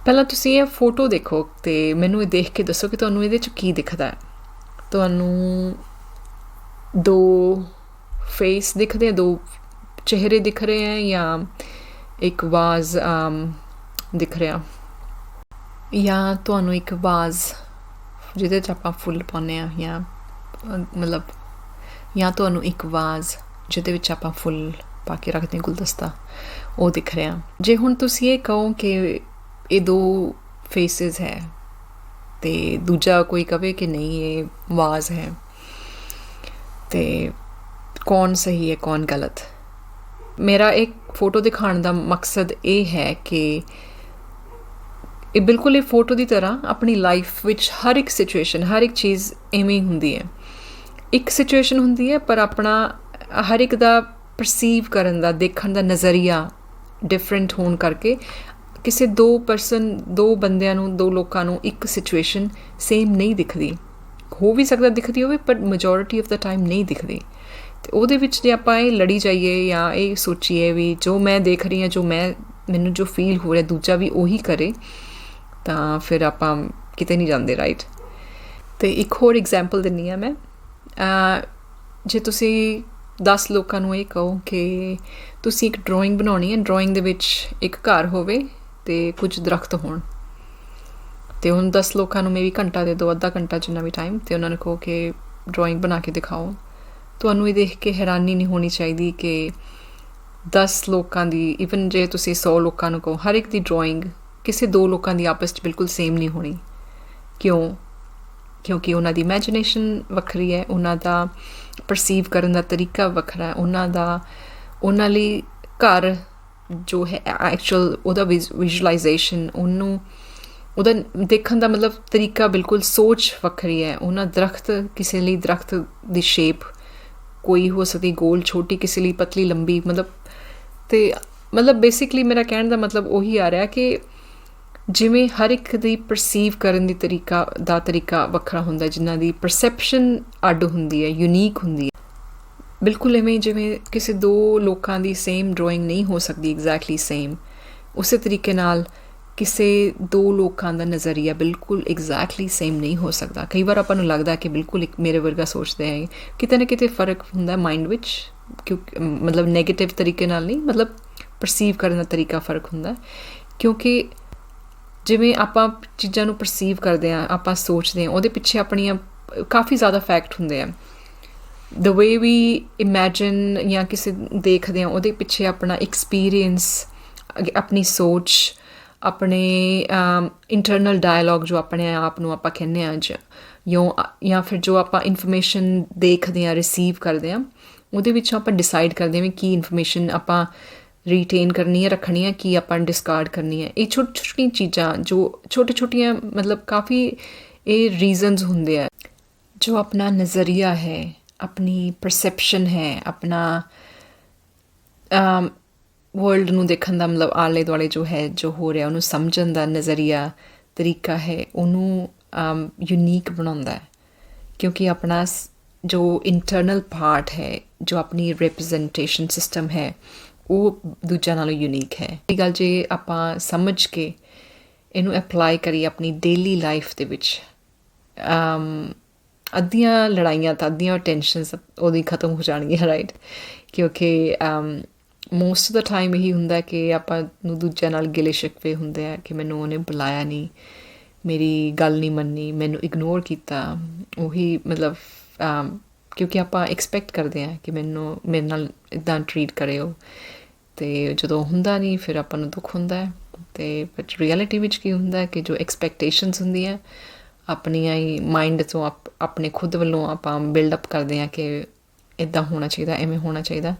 ਪਹਿਲਾਂ ਤੁਸੀਂ ਇਹ ਫੋਟੋ ਦੇਖੋ ਅਤੇ ਮੈਨੂੰ ਇਹ ਦੇਖ ਕੇ ਦੱਸੋ ਕਿ ਤੁਹਾਨੂੰ ਇਹਦੇ 'ਚ ਕੀ ਦਿਖਦਾ ਹੈ। ਤੁਹਾਨੂੰ 2 ਫੇਸ ਦਿਖਦੇ ਹੈ, 2 ਚਿਹਰੇ ਦਿਖ ਰਹੇ ਹੈ, ਜਾਂ ਇੱਕ ਵਾਜ਼ ਦਿਖ ਰਿਹਾ, ਜਾਂ ਤੁਹਾਨੂੰ ਇੱਕ ਵਾਜ਼ ਜਿਹਦੇ 'ਚ ਆਪਾਂ ਫੁੱਲ ਪਾਉਂਦੇ ਹਾਂ, ਜਾਂ ਮਤਲਬ ਜਾਂ ਤੁਹਾਨੂੰ ਇੱਕ ਵਾਜ਼ ਜਿਹਦੇ ਵਿੱਚ ਆਪਾਂ ਫੁੱਲ ਪਾ ਕੇ ਰੱਖਦੇ ਹਾਂ, ਗੁਲਦਸਤਾ, ਉਹ ਦਿਖ ਰਿਹਾ। ਜੇ ਹੁਣ ਤੁਸੀਂ ਇਹ ਕਹੋ ਕਿ ਇਹ 2 ਫੇਸਿਸ ਹੈ, ਅਤੇ ਦੂਜਾ ਕੋਈ ਕਹੇ ਕਿ ਨਹੀਂ ਇਹ ਵਾਜ਼ ਹੈ, ਅਤੇ ਕੌਣ ਸਹੀ ਹੈ ਕੌਣ ਗਲਤ? ਮੇਰਾ ਇੱਕ ਫੋਟੋ ਦਿਖਾਉਣ ਦਾ ਮਕਸਦ ਇਹ ਹੈ ਕਿ ਇਹ ਬਿਲਕੁਲ ਇਹ ਫੋਟੋ ਦੀ ਤਰ੍ਹਾਂ ਆਪਣੀ ਲਾਈਫ ਵਿੱਚ ਹਰ ਇੱਕ ਸਿਚੁਏਸ਼ਨ, ਹਰ ਇੱਕ ਚੀਜ਼ ਐਵੇਂ ਹੀ ਹੁੰਦੀ ਹੈ। ਇੱਕ ਸਿਚੁਏਸ਼ਨ ਹੁੰਦੀ ਹੈ ਪਰ ਆਪਣਾ ਹਰ ਇੱਕ ਦਾ ਪਰਸੀਵ ਕਰਨ ਦਾ, ਦੇਖਣ ਦਾ ਨਜ਼ਰੀਆ ਡਿਫਰੈਂਟ ਹੋਣ ਕਰਕੇ ਕਿਸੇ ਦੋ ਬੰਦਿਆਂ ਨੂੰ, ਦੋ ਲੋਕਾਂ ਨੂੰ ਇੱਕ ਸਿਚੁਏਸ਼ਨ ਸੇਮ ਨਹੀਂ ਦਿਖਦੀ। ਹੋ ਵੀ ਸਕਦਾ ਦਿਖਦੀ ਹੋਵੇ ਪਰ ਮੈਜੋਰਿਟੀ ਆਫ ਦਾ ਟਾਈਮ ਨਹੀਂ ਦਿਖਦੀ। ਅਤੇ ਉਹਦੇ ਵਿੱਚ ਜੇ ਆਪਾਂ ਇਹ ਲੜੀ ਜਾਈਏ ਜਾਂ ਇਹ ਸੋਚੀਏ ਵੀ ਜੋ ਮੈਂ ਦੇਖ ਰਹੀ ਹਾਂ, ਮੈਨੂੰ ਜੋ ਫੀਲ ਹੋ ਰਿਹਾ ਦੂਜਾ ਵੀ ਉਹੀ ਕਰੇ, ਤਾਂ ਫਿਰ ਆਪਾਂ ਕਿਤੇ ਨਹੀਂ ਜਾਂਦੇ, ਰਾਈਟ। ਅਤੇ ਇੱਕ ਹੋਰ ਐਗਜ਼ਾਮਪਲ ਦਿੰਦੀ ਹਾਂ ਮੈਂ। ਜੇ ਤੁਸੀਂ 10 ਲੋਕਾਂ ਨੂੰ ਇਹ ਕਹੋ ਕਿ ਤੁਸੀਂ ਇੱਕ ਡਰਾਇੰਗ ਬਣਾਉਣੀ ਹੈ, ਡਰਾਇੰਗ ਦੇ ਵਿੱਚ ਇੱਕ ਘਰ ਹੋਵੇ ਅਤੇ ਕੁਝ ਦਰਖਤ ਹੋਣ, ਅਤੇ ਹੁਣ 10 ਲੋਕਾਂ ਨੂੰ ਮੇਬੀ ਘੰਟਾ ਦੇ ਦਿਓ, ਅੱਧਾ ਘੰਟਾ ਜਿੰਨਾ ਵੀ ਟਾਈਮ, ਅਤੇ ਉਹਨਾਂ ਨੂੰ ਕਹੋ ਕਿ ਡਰਾਇੰਗ ਬਣਾ ਕੇ ਦਿਖਾਓ। ਤੁਹਾਨੂੰ ਇਹ ਦੇਖ ਕੇ ਹੈਰਾਨੀ ਨਹੀਂ ਹੋਣੀ ਚਾਹੀਦੀ ਕਿ 10 ਲੋਕਾਂ ਦੀ, ਈਵਨ ਜੇ ਤੁਸੀਂ 100 ਲੋਕਾਂ ਨੂੰ ਕਹੋ, ਹਰ ਇੱਕ ਦੀ ਡਰਾਇੰਗ ਕਿਸੇ 2 ਲੋਕਾਂ ਦੀ ਆਪਸ 'ਚ ਬਿਲਕੁਲ ਸੇਮ ਨਹੀਂ ਹੋਣੀ। ਕਿਉਂਕਿ ਉਹਨਾਂ ਦੀ ਇਮੈਜੀਨੇਸ਼ਨ ਵੱਖਰੀ ਹੈ, ਉਹਨਾਂ ਦਾ ਪਰਸੀਵ ਕਰਨ ਦਾ ਤਰੀਕਾ ਵੱਖਰਾ ਹੈ, ਉਹਨਾਂ ਲਈ ਘਰ ਜੋ ਹੈ ਐਕਚੁਅਲ ਉਹਦਾ ਵਿਜ਼ੂਅਲਾਈਜ਼ੇਸ਼ਨ, ਉਹਦਾ ਦੇਖਣ ਦਾ ਮਤਲਬ ਤਰੀਕਾ ਬਿਲਕੁਲ ਸੋਚ ਵੱਖਰੀ ਹੈ। ਉਹਨਾਂ ਦਰਖਤ, ਕਿਸੇ ਲਈ ਦਰਖਤ ਦੀ ਸ਼ੇਪ ਕੋਈ ਹੋ ਸਕਦੀ ਗੋਲ ਛੋਟੀ, ਕਿਸੇ ਲਈ ਪਤਲੀ ਲੰਬੀ, ਅਤੇ ਬੇਸਿਕਲੀ ਮੇਰਾ ਕਹਿਣ ਦਾ ਮਤਲਬ ਉਹੀ ਆ ਰਿਹਾ ਕਿ ਜਿਵੇਂ ਹਰ ਇੱਕ ਦੀ ਪਰਸੀਵ ਕਰਨ ਦੀ ਤਰੀਕਾ ਵੱਖਰਾ ਹੁੰਦਾ, ਜਿਨ੍ਹਾਂ ਦੀ ਪਰਸੈਪਸ਼ਨ ਅੱਡ ਹੁੰਦੀ ਹੈ, ਯੂਨੀਕ ਹੁੰਦੀ ਹੈ। ਬਿਲਕੁਲ ਐਵੇਂ ਜਿਵੇਂ ਕਿਸੇ 2 ਲੋਕਾਂ ਦੀ ਸੇਮ ਡਰਾਇੰਗ ਨਹੀਂ ਹੋ ਸਕਦੀ ਐਗਜ਼ੈਕਟਲੀ ਸੇਮ, ਉਸੇ ਤਰੀਕੇ ਨਾਲ ਕਿਸੇ 2 ਲੋਕਾਂ ਦਾ ਨਜ਼ਰੀਆ ਬਿਲਕੁਲ ਐਗਜ਼ੈਕਟਲੀ ਸੇਮ ਨਹੀਂ ਹੋ ਸਕਦਾ। ਕਈ ਵਾਰ ਆਪਾਂ ਨੂੰ ਲੱਗਦਾ ਕਿ ਬਿਲਕੁਲ ਇੱਕ ਮੇਰੇ ਵਰਗਾ ਸੋਚਦੇ ਹੈ, ਕਿਤੇ ਨਾ ਕਿਤੇ ਫ਼ਰਕ ਹੁੰਦਾ ਮਾਈਂਡ ਵਿੱਚ, ਕਿਉਂਕਿ ਨੈਗੇਟਿਵ ਤਰੀਕੇ ਨਾਲ ਨਹੀਂ, ਪਰਸੀਵ ਕਰਨ ਦਾ ਤਰੀਕਾ ਫ਼ਰਕ ਹੁੰਦਾ। ਕਿਉਂਕਿ ਜਿਵੇਂ ਆਪਾਂ ਚੀਜ਼ਾਂ ਨੂੰ ਪਰਸੀਵ ਕਰਦੇ ਹਾਂ, ਆਪਾਂ ਸੋਚਦੇ ਹਾਂ, ਉਹਦੇ ਪਿੱਛੇ ਆਪਣੀਆਂ ਕਾਫੀ ਜ਼ਿਆਦਾ ਫੈਕਟ ਹੁੰਦੇ ਆ। ਦ ਵੇ ਵੀ ਇਮੈਜਿਨ ਜਾਂ ਕਿਸੇ ਦੇਖਦੇ ਹਾਂ, ਉਹਦੇ ਪਿੱਛੇ ਆਪਣਾ ਐਕਸਪੀਰੀਅੰਸ, ਆਪਣੀ ਸੋਚ, ਆਪਣੇ ਇੰਟਰਨਲ ਡਾਇਲੋਗ ਜੋ ਆਪਣੇ ਆਪ ਨੂੰ ਆਪਾਂ ਕਹਿੰਦੇ ਹਾਂ ਜਾਂ ਫਿਰ ਜੋ ਆਪਾਂ ਇਨਫੋਰਮੇਸ਼ਨ ਦੇਖਦੇ ਹਾਂ, ਰਿਸੀਵ ਕਰਦੇ ਹਾਂ, ਉਹਦੇ ਵਿੱਚੋਂ ਆਪਾਂ ਡਿਸਾਈਡ ਕਰਦੇ ਹਾਂ ਵੀ ਕੀ ਇਨਫੋਰਮੇਸ਼ਨ ਆਪਾਂ ਰੀਟੇਨ ਕਰਨੀ ਹੈ, ਰੱਖਣੀ ਹੈ, ਕੀ ਆਪਾਂ ਡਿਸਕਾਰਡ ਕਰਨੀ ਹੈ। ਇਹ ਛੋਟੀਆਂ ਚੀਜ਼ਾਂ ਜੋ ਛੋਟੀਆਂ ਕਾਫੀ ਇਹ ਰੀਜ਼ਨਸ ਹੁੰਦੇ ਆ। ਜੋ ਆਪਣਾ ਨਜ਼ਰੀਆ ਹੈ, ਆਪਣੀ ਪਰਸੈਪਸ਼ਨ ਹੈ, ਆਪਣਾ ਵਰਲਡ ਨੂੰ ਦੇਖਣ ਦਾ ਆਲੇ ਦੁਆਲੇ ਜੋ ਹੈ, ਜੋ ਹੋ ਰਿਹਾ ਉਹਨੂੰ ਸਮਝਣ ਦਾ ਨਜ਼ਰੀਆ, ਤਰੀਕਾ ਹੈ, ਉਹਨੂੰ ਯੂਨੀਕ ਬਣਾਉਂਦਾ ਹੈ। ਕਿਉਂਕਿ ਆਪਣਾ ਜੋ ਇੰਟਰਨਲ ਪਾਰਟ ਹੈ, ਜੋ ਆਪਣੀ ਰਿਪਰੈਜ਼ੈਂਟੇਸ਼ਨ ਸਿਸਟਮ ਹੈ, ਉਹ ਦੂਜਿਆਂ ਨਾਲੋਂ ਯੂਨੀਕ ਹੈ। ਇਹ ਗੱਲ ਜੇ ਆਪਾਂ ਸਮਝ ਕੇ ਇਹਨੂੰ ਅਪਲਾਈ ਕਰੀਏ ਆਪਣੀ ਡੇਲੀ ਲਾਈਫ ਦੇ ਵਿੱਚ, ਅੱਧੀਆਂ ਲੜਾਈਆਂ ਤਾਂ, ਅੱਧੀਆਂ ਟੈਨਸ਼ਨਸ ਉਹਦੀ ਖਤਮ ਹੋ ਜਾਣਗੀਆਂ, ਰਾਈਟ। ਕਿਉਂਕਿ ਮੋਸਟ ਆਫ ਦਾ ਟਾਈਮ ਇਹੀ ਹੁੰਦਾ ਕਿ ਆਪਾਂ ਨੂੰ ਦੂਜਿਆਂ ਨਾਲ ਗਿਲੇ ਸ਼ਿਕਵੇ ਹੁੰਦੇ ਆ ਕਿ ਮੈਨੂੰ ਉਹਨੇ ਬੁਲਾਇਆ ਨਹੀਂ, ਮੇਰੀ ਗੱਲ ਨਹੀਂ ਮੰਨੀ, ਮੈਨੂੰ ਇਗਨੋਰ ਕੀਤਾ। ਉਹੀ ਕਿਉਂਕਿ ਆਪਾਂ ਐਕਸਪੈਕਟ ਕਰਦੇ ਹਾਂ ਕਿ ਮੇਰੇ ਨਾਲ ਇੱਦਾਂ ਟਰੀਟ ਕਰਿਓ, ਅਤੇ ਜਦੋਂ ਹੁੰਦਾ ਨਹੀਂ ਫਿਰ ਆਪਾਂ ਨੂੰ ਦੁੱਖ ਹੁੰਦਾ ਹੈ। ਅਤੇ ਬਟ ਰਿਐਲਿਟੀ ਵਿੱਚ ਕੀ ਹੁੰਦਾ ਕਿ ਜੋ ਐਕਸਪੈਕਟੇਸ਼ਨਸ ਹੁੰਦੀਆਂ ਆਪਣੀਆਂ ਹੀ ਮਾਈਂਡ ਤੋਂ, ਆਪਣੇ ਖੁਦ ਵੱਲੋਂ ਆਪਾਂ ਬਿਲਡਅਪ ਕਰਦੇ ਹਾਂ ਕਿ ਇੱਦਾਂ ਹੋਣਾ ਚਾਹੀਦਾ, ਐਵੇਂ ਹੋਣਾ ਚਾਹੀਦਾ,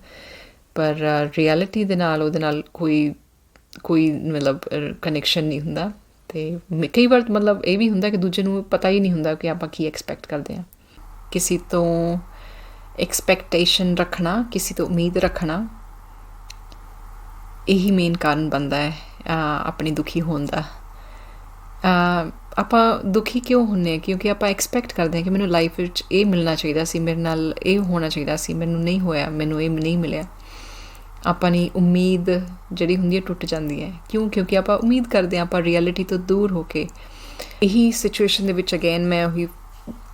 ਪਰ ਰਿਐਲਿਟੀ ਦੇ ਨਾਲ ਉਹਦੇ ਨਾਲ ਕੋਈ ਕਨੈਕਸ਼ਨ ਨਹੀਂ ਹੁੰਦਾ। ਅਤੇ ਕਈ ਵਾਰ ਇਹ ਵੀ ਹੁੰਦਾ ਕਿ ਦੂਜੇ ਨੂੰ ਪਤਾ ਹੀ ਨਹੀਂ ਹੁੰਦਾ ਕਿ ਆਪਾਂ ਕੀ ਐਕਸਪੈਕਟ ਕਰਦੇ ਹਾਂ। ਕਿਸੇ ਤੋਂ ਐਕਸਪੈਕਟੇਸ਼ਨ ਰੱਖਣਾ, ਕਿਸੇ ਤੋਂ ਉਮੀਦ ਰੱਖਣਾ, ਇਹੀ ਮੇਨ ਕਾਰਨ ਬਣਦਾ ਹੈ ਆਪਣੀ ਦੁਖੀ ਹੋਣ ਦਾ। ਆਪਾਂ ਦੁਖੀ ਕਿਉਂ ਹੁੰਦੇ ਹਾਂ? ਕਿਉਂਕਿ ਆਪਾਂ ਐਕਸਪੈਕਟ ਕਰਦੇ ਹਾਂ ਕਿ ਮੈਨੂੰ ਲਾਈਫ ਵਿੱਚ ਇਹ ਮਿਲਣਾ ਚਾਹੀਦਾ ਸੀ, ਮੇਰੇ ਨਾਲ ਇਹ ਹੋਣਾ ਚਾਹੀਦਾ ਸੀ, ਮੈਨੂੰ ਨਹੀਂ ਹੋਇਆ, ਮੈਨੂੰ ਇਹ ਨਹੀਂ ਮਿਲਿਆ। ਆਪਣੀ ਉਮੀਦ ਜਿਹੜੀ ਹੁੰਦੀ ਹੈ ਟੁੱਟ ਜਾਂਦੀ ਹੈ। ਕਿਉਂਕਿ ਆਪਾਂ ਉਮੀਦ ਕਰਦੇ ਹਾਂ, ਆਪਾਂ ਰਿਐਲਿਟੀ ਤੋਂ ਦੂਰ ਹੋ ਕੇ। ਇਹੀ ਸਿਚੁਏਸ਼ਨ ਦੇ ਵਿੱਚ ਅਗੇਨ ਮੈਂ ਉਹੀ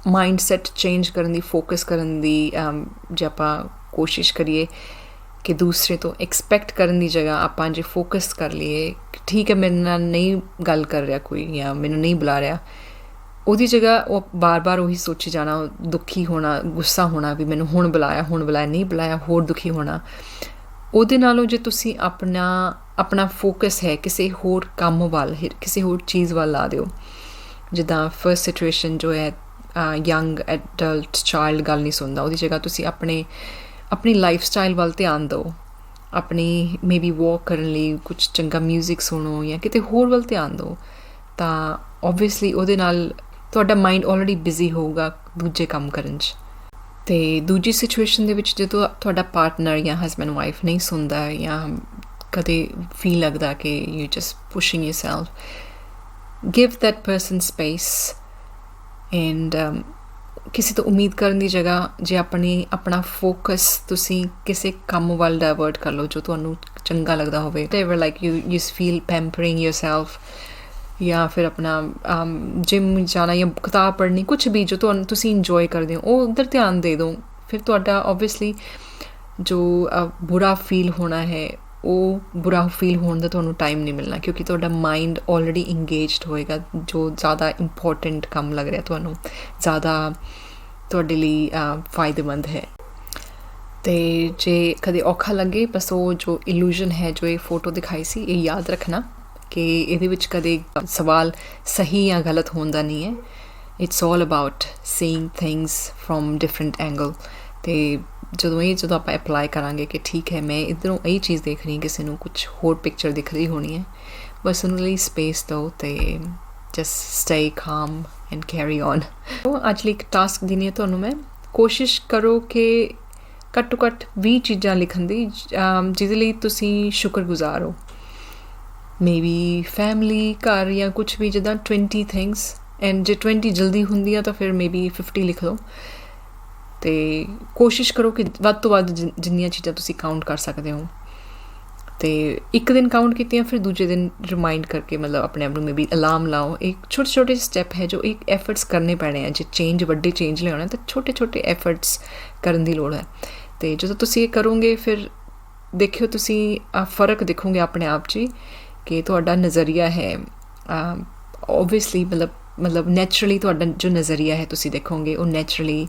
ਮਾਈਂਡ ਸੈਟ ਚੇਂਜ ਕਰਨ ਦੀ, ਫੋਕਸ ਕਰਨ ਦੀ ਜੇ ਆਪਾਂ ਕੋਸ਼ਿਸ਼ ਕਰੀਏ ਕਿ ਦੂਸਰੇ ਤੋਂ ਐਕਸਪੈਕਟ ਕਰਨ ਦੀ ਜਗ੍ਹਾ ਆਪਾਂ ਜੇ ਫੋਕਸ ਕਰ ਲਈਏ, ਠੀਕ ਹੈ ਮੇਰੇ ਨਾਲ ਨਹੀਂ ਗੱਲ ਕਰ ਰਿਹਾ ਕੋਈ ਜਾਂ ਮੈਨੂੰ ਨਹੀਂ ਬੁਲਾ ਰਿਹਾ, ਉਹਦੀ ਜਗ੍ਹਾ ਉਹ ਬਾਰ-ਬਾਰ ਉਹੀ ਸੋਚੀ ਜਾਣਾ, ਦੁਖੀ ਹੋਣਾ, ਗੁੱਸਾ ਹੋਣਾ ਵੀ ਮੈਨੂੰ ਹੁਣ ਬੁਲਾਇਆ, ਨਹੀਂ ਬੁਲਾਇਆ, ਹੋਰ ਦੁਖੀ ਹੋਣਾ। ਉਹਦੇ ਨਾਲੋਂ ਜੇ ਤੁਸੀਂ ਆਪਣਾ ਫੋਕਸ ਹੈ ਕਿਸੇ ਹੋਰ ਕੰਮ ਵੱਲ, ਕਿਸੇ ਹੋਰ ਚੀਜ਼ ਵੱਲ ਲਾ ਦਿਓ। ਜਿੱਦਾਂ ਫਸਟ ਸਿਚੁਏਸ਼ਨ ਜੋ ਹੈ ਯੰਗ ਐਡਲਟ ਚਾਈਲਡ ਗੱਲ ਨਹੀਂ ਸੁਣਦਾ, ਉਹਦੀ ਜਗ੍ਹਾ ਤੁਸੀਂ ਆਪਣੀ ਲਾਈਫ ਸਟਾਈਲ ਵੱਲ ਧਿਆਨ ਦਿਓ। ਆਪਣੀ ਮੇਬੀ ਵਾਕ ਕਰਨ ਲਈ ਕੁਛ ਚੰਗਾ ਮਿਊਜ਼ਿਕ ਸੁਣੋ ਜਾਂ ਕਿਤੇ ਹੋਰ ਵੱਲ ਧਿਆਨ ਦਿਓ। ਤਾਂ ਓਬਵੀਅਸਲੀ ਉਹਦੇ ਨਾਲ ਤੁਹਾਡਾ ਮਾਈਂਡ ਆਲਰੇਡੀ ਬਿਜ਼ੀ ਹੋਊਗਾ ਦੂਜੇ ਕੰਮ ਕਰਨ 'ਚ। ਅਤੇ ਦੂਜੀ ਸਿਚੁਏਸ਼ਨ ਦੇ ਵਿੱਚ ਜਦੋਂ ਤੁਹਾਡਾ ਪਾਰਟਨਰ ਜਾਂ ਹਸਬੈਂਡ ਵਾਈਫ ਨਹੀਂ ਸੁਣਦਾ ਜਾਂ ਕਦੇ ਫੀਲ ਲੱਗਦਾ ਕਿ you just ਪੁਸ਼ਿੰਗ yourself, give that person space and ਕਿਸੇ ਤੋਂ ਉਮੀਦ ਕਰਨ ਦੀ ਜਗ੍ਹਾ ਜੇ ਆਪਣਾ ਫੋਕਸ ਤੁਸੀਂ ਕਿਸੇ ਕੰਮ ਵੱਲ ਡਾਇਵਰਟ ਕਰ ਲਓ ਜੋ ਤੁਹਾਨੂੰ ਚੰਗਾ ਲੱਗਦਾ ਹੋਵੇ, ever like you feel pampering yourself, ਜਾਂ ਫਿਰ ਆਪਣਾ ਜਿਮ ਜਾਣਾ ਜਾਂ ਕਿਤਾਬ ਪੜ੍ਹਨੀ, ਕੁਛ ਵੀ ਜੋ ਤੁਸੀਂ ਇੰਜੋਏ ਕਰਦੇ ਹੋ ਉਹ ਉੱਧਰ ਧਿਆਨ ਦੇ ਦਿਓ। ਫਿਰ ਤੁਹਾਡਾ ਓਬਵੀਅਸਲੀ ਜੋ ਬੁਰਾ ਫੀਲ ਹੋਣਾ ਹੈ ਉਹ ਬੁਰਾ ਫੀਲ ਹੋਣ ਦਾ ਤੁਹਾਨੂੰ ਟਾਈਮ ਨਹੀਂ ਮਿਲਣਾ, ਕਿਉਂਕਿ ਤੁਹਾਡਾ ਮਾਈਂਡ ਆਲਰੇਡੀ ਇੰਗੇਜਡ ਹੋਏਗਾ ਜੋ ਜ਼ਿਆਦਾ ਇੰਪੋਰਟੈਂਟ ਕੰਮ ਲੱਗ ਰਿਹਾ ਤੁਹਾਨੂੰ, ਜ਼ਿਆਦਾ ਤੁਹਾਡੇ ਲਈ ਫਾਇਦੇਮੰਦ ਹੈ। ਅਤੇ ਜੇ ਕਦੇ ਔਖਾ ਲੱਗੇ ਬਸ ਉਹ ਜੋ ਇਲੂਜ਼ਨ ਹੈ, ਜੋ ਇਹ ਫੋਟੋ ਦਿਖਾਈ ਸੀ, ਇਹ ਯਾਦ ਰੱਖਣਾ ਕਿ ਇਹਦੇ ਵਿੱਚ ਕਦੇ ਸਵਾਲ ਸਹੀ ਜਾਂ ਗਲਤ ਹੋਣ ਦਾ ਨਹੀਂ ਹੈ। It's all about seeing things from different angle. ਅਤੇ ਜਦੋਂ ਆਪਾਂ ਅਪਲਾਈ ਕਰਾਂਗੇ ਕਿ ਠੀਕ ਹੈ ਮੈਂ ਇੱਧਰੋਂ ਇਹ ਚੀਜ਼ ਦੇਖ ਰਹੀ, ਕਿਸੇ ਨੂੰ ਕੁਛ ਹੋਰ ਪਿਕਚਰ ਦਿਖ ਰਹੀ ਹੋਣੀ ਹੈ, ਬਸ ਉਹਨਾਂ ਲਈ ਸਪੇਸ ਦਿਓ ਅਤੇ ਜਸਟ ਸਟੇ ਕਾਮ ਐਂਡ ਕੈਰੀ ਔਨ। ਅੱਜ ਲਈ ਇੱਕ ਟਾਸਕ ਦੇਣੀ ਹੈ ਤੁਹਾਨੂੰ ਮੈਂ, ਕੋਸ਼ਿਸ਼ ਕਰੋ ਕਿ ਘੱਟੋ ਘੱਟ 20 ਚੀਜ਼ਾਂ ਲਿਖਣ ਦੀ ਜਿਹਦੇ ਲਈ ਤੁਸੀਂ ਸ਼ੁਕਰਗੁਜ਼ਾਰ ਹੋ। ਮੇਬੀ ਫੈਮਿਲੀ, ਘਰ ਜਾਂ ਕੁਛ ਵੀ, ਜਿੱਦਾਂ 20 ਥਿੰਗਸ, ਐਂਡ ਜੇ 20 ਜਲਦੀ ਹੁੰਦੀ ਆ ਤਾਂ ਫਿਰ ਮੇਬੀ 50 ਲਿਖ ਲਓ। ਅਤੇ ਕੋਸ਼ਿਸ਼ ਕਰੋ ਕਿ ਵੱਧ ਤੋਂ ਵੱਧ ਜਿੰਨੀਆਂ ਚੀਜ਼ਾਂ ਤੁਸੀਂ ਕਾਊਂਟ ਕਰ ਸਕਦੇ ਹੋ। ਅਤੇ ਇੱਕ ਦਿਨ ਕਾਊਂਟ ਕੀਤੀਆਂ ਫਿਰ ਦੂਜੇ ਦਿਨ ਰਿਮਾਈਂਡ ਕਰਕੇ ਮਤਲਬ ਆਪਣੇ ਆਪ ਨੂੰ ਮੇਬੀ ਅਲਾਰਮ ਲਾਓ। ਇੱਕ ਛੋਟੇ ਛੋਟੇ ਸਟੈਪ ਹੈ ਜੋ ਇੱਕ ਐਫਰਟਸ ਕਰਨੇ ਪੈਣੇ ਆ। ਜੇ ਵੱਡੇ ਚੇਂਜ ਲਿਆਉਣਾ ਤਾਂ ਛੋਟੇ ਛੋਟੇ ਐਫਰਟਸ ਕਰਨ ਦੀ ਲੋੜ ਹੈ। ਅਤੇ ਜਦੋਂ ਤੁਸੀਂ ਇਹ ਕਰੋਗੇ ਫਿਰ ਦੇਖਿਓ ਤੁਸੀਂ ਫ਼ਰਕ ਦੇਖੋਗੇ ਆਪਣੇ ਆਪ 'ਚ ਹੀ ਕਿ ਤੁਹਾਡਾ ਨਜ਼ਰੀਆ ਹੈ ਓਬਵੀਅਸਲੀ ਮਤਲਬ ਨੈਚੁਰਲੀ ਤੁਹਾਡਾ ਜੋ ਨਜ਼ਰੀਆ ਹੈ ਤੁਸੀਂ ਦੇਖੋਗੇ ਉਹ ਨੈਚੁਰਲੀ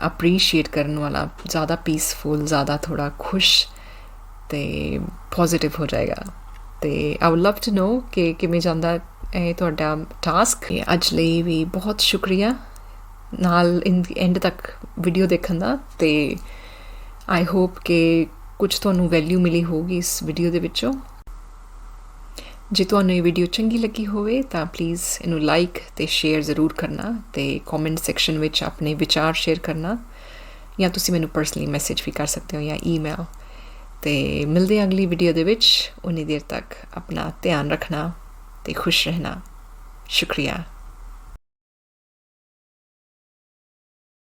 ਅਪਰੀਸ਼ੀਏਟ ਕਰਨ ਵਾਲਾ, ਜ਼ਿਆਦਾ ਪੀਸਫੁਲ, ਜ਼ਿਆਦਾ ਥੋੜ੍ਹਾ ਖੁਸ਼ ਅਤੇ ਪੋਜ਼ੀਟਿਵ ਹੋ ਜਾਏਗਾ। ਅਤੇ ਆਈ ਵੁੱਡ ਲਵ ਟੂ ਨੋ ਕਿ ਕਿਵੇਂ ਜਾਂਦਾ ਇਹ ਤੁਹਾਡਾ ਟਾਸਕ। ਅੱਜ ਲਈ ਵੀ ਬਹੁਤ ਸ਼ੁਕਰੀਆ ਨਾਲ ਐਂਡ ਤੱਕ ਵੀਡੀਓ ਦੇਖਣ ਦਾ। ਅਤੇ ਆਈ ਹੋਪ ਕਿ ਕੁਛ ਤੁਹਾਨੂੰ ਵੈਲਿਊ ਮਿਲੀ ਹੋਊਗੀ ਇਸ ਵੀਡੀਓ ਦੇ ਵਿੱਚੋਂ। ਜੇ ਤੁਹਾਨੂੰ ਇਹ ਵੀਡੀਓ ਚੰਗੀ ਲੱਗੀ ਹੋਵੇ ਤਾਂ ਪਲੀਜ਼ ਇਹਨੂੰ ਲਾਈਕ ਅਤੇ ਸ਼ੇਅਰ ਜ਼ਰੂਰ ਕਰਨਾ, ਅਤੇ ਕੌਮੈਂਟ ਸੈਕਸ਼ਨ ਵਿੱਚ ਆਪਣੇ ਵਿਚਾਰ ਸ਼ੇਅਰ ਕਰਨਾ, ਜਾਂ ਤੁਸੀਂ ਮੈਨੂੰ ਪਰਸਨਲੀ ਮੈਸੇਜ ਵੀ ਕਰ ਸਕਦੇ ਹੋ ਜਾਂ ਈਮੇਲ। ਅਤੇ ਮਿਲਦੇ ਹਾਂ ਅਗਲੀ ਵੀਡੀਓ ਦੇ ਵਿੱਚ। ਉਨੀ ਦੇਰ ਤੱਕ ਆਪਣਾ ਧਿਆਨ ਰੱਖਣਾ ਅਤੇ ਖੁਸ਼ ਰਹਿਣਾ। ਸ਼ੁਕਰੀਆ।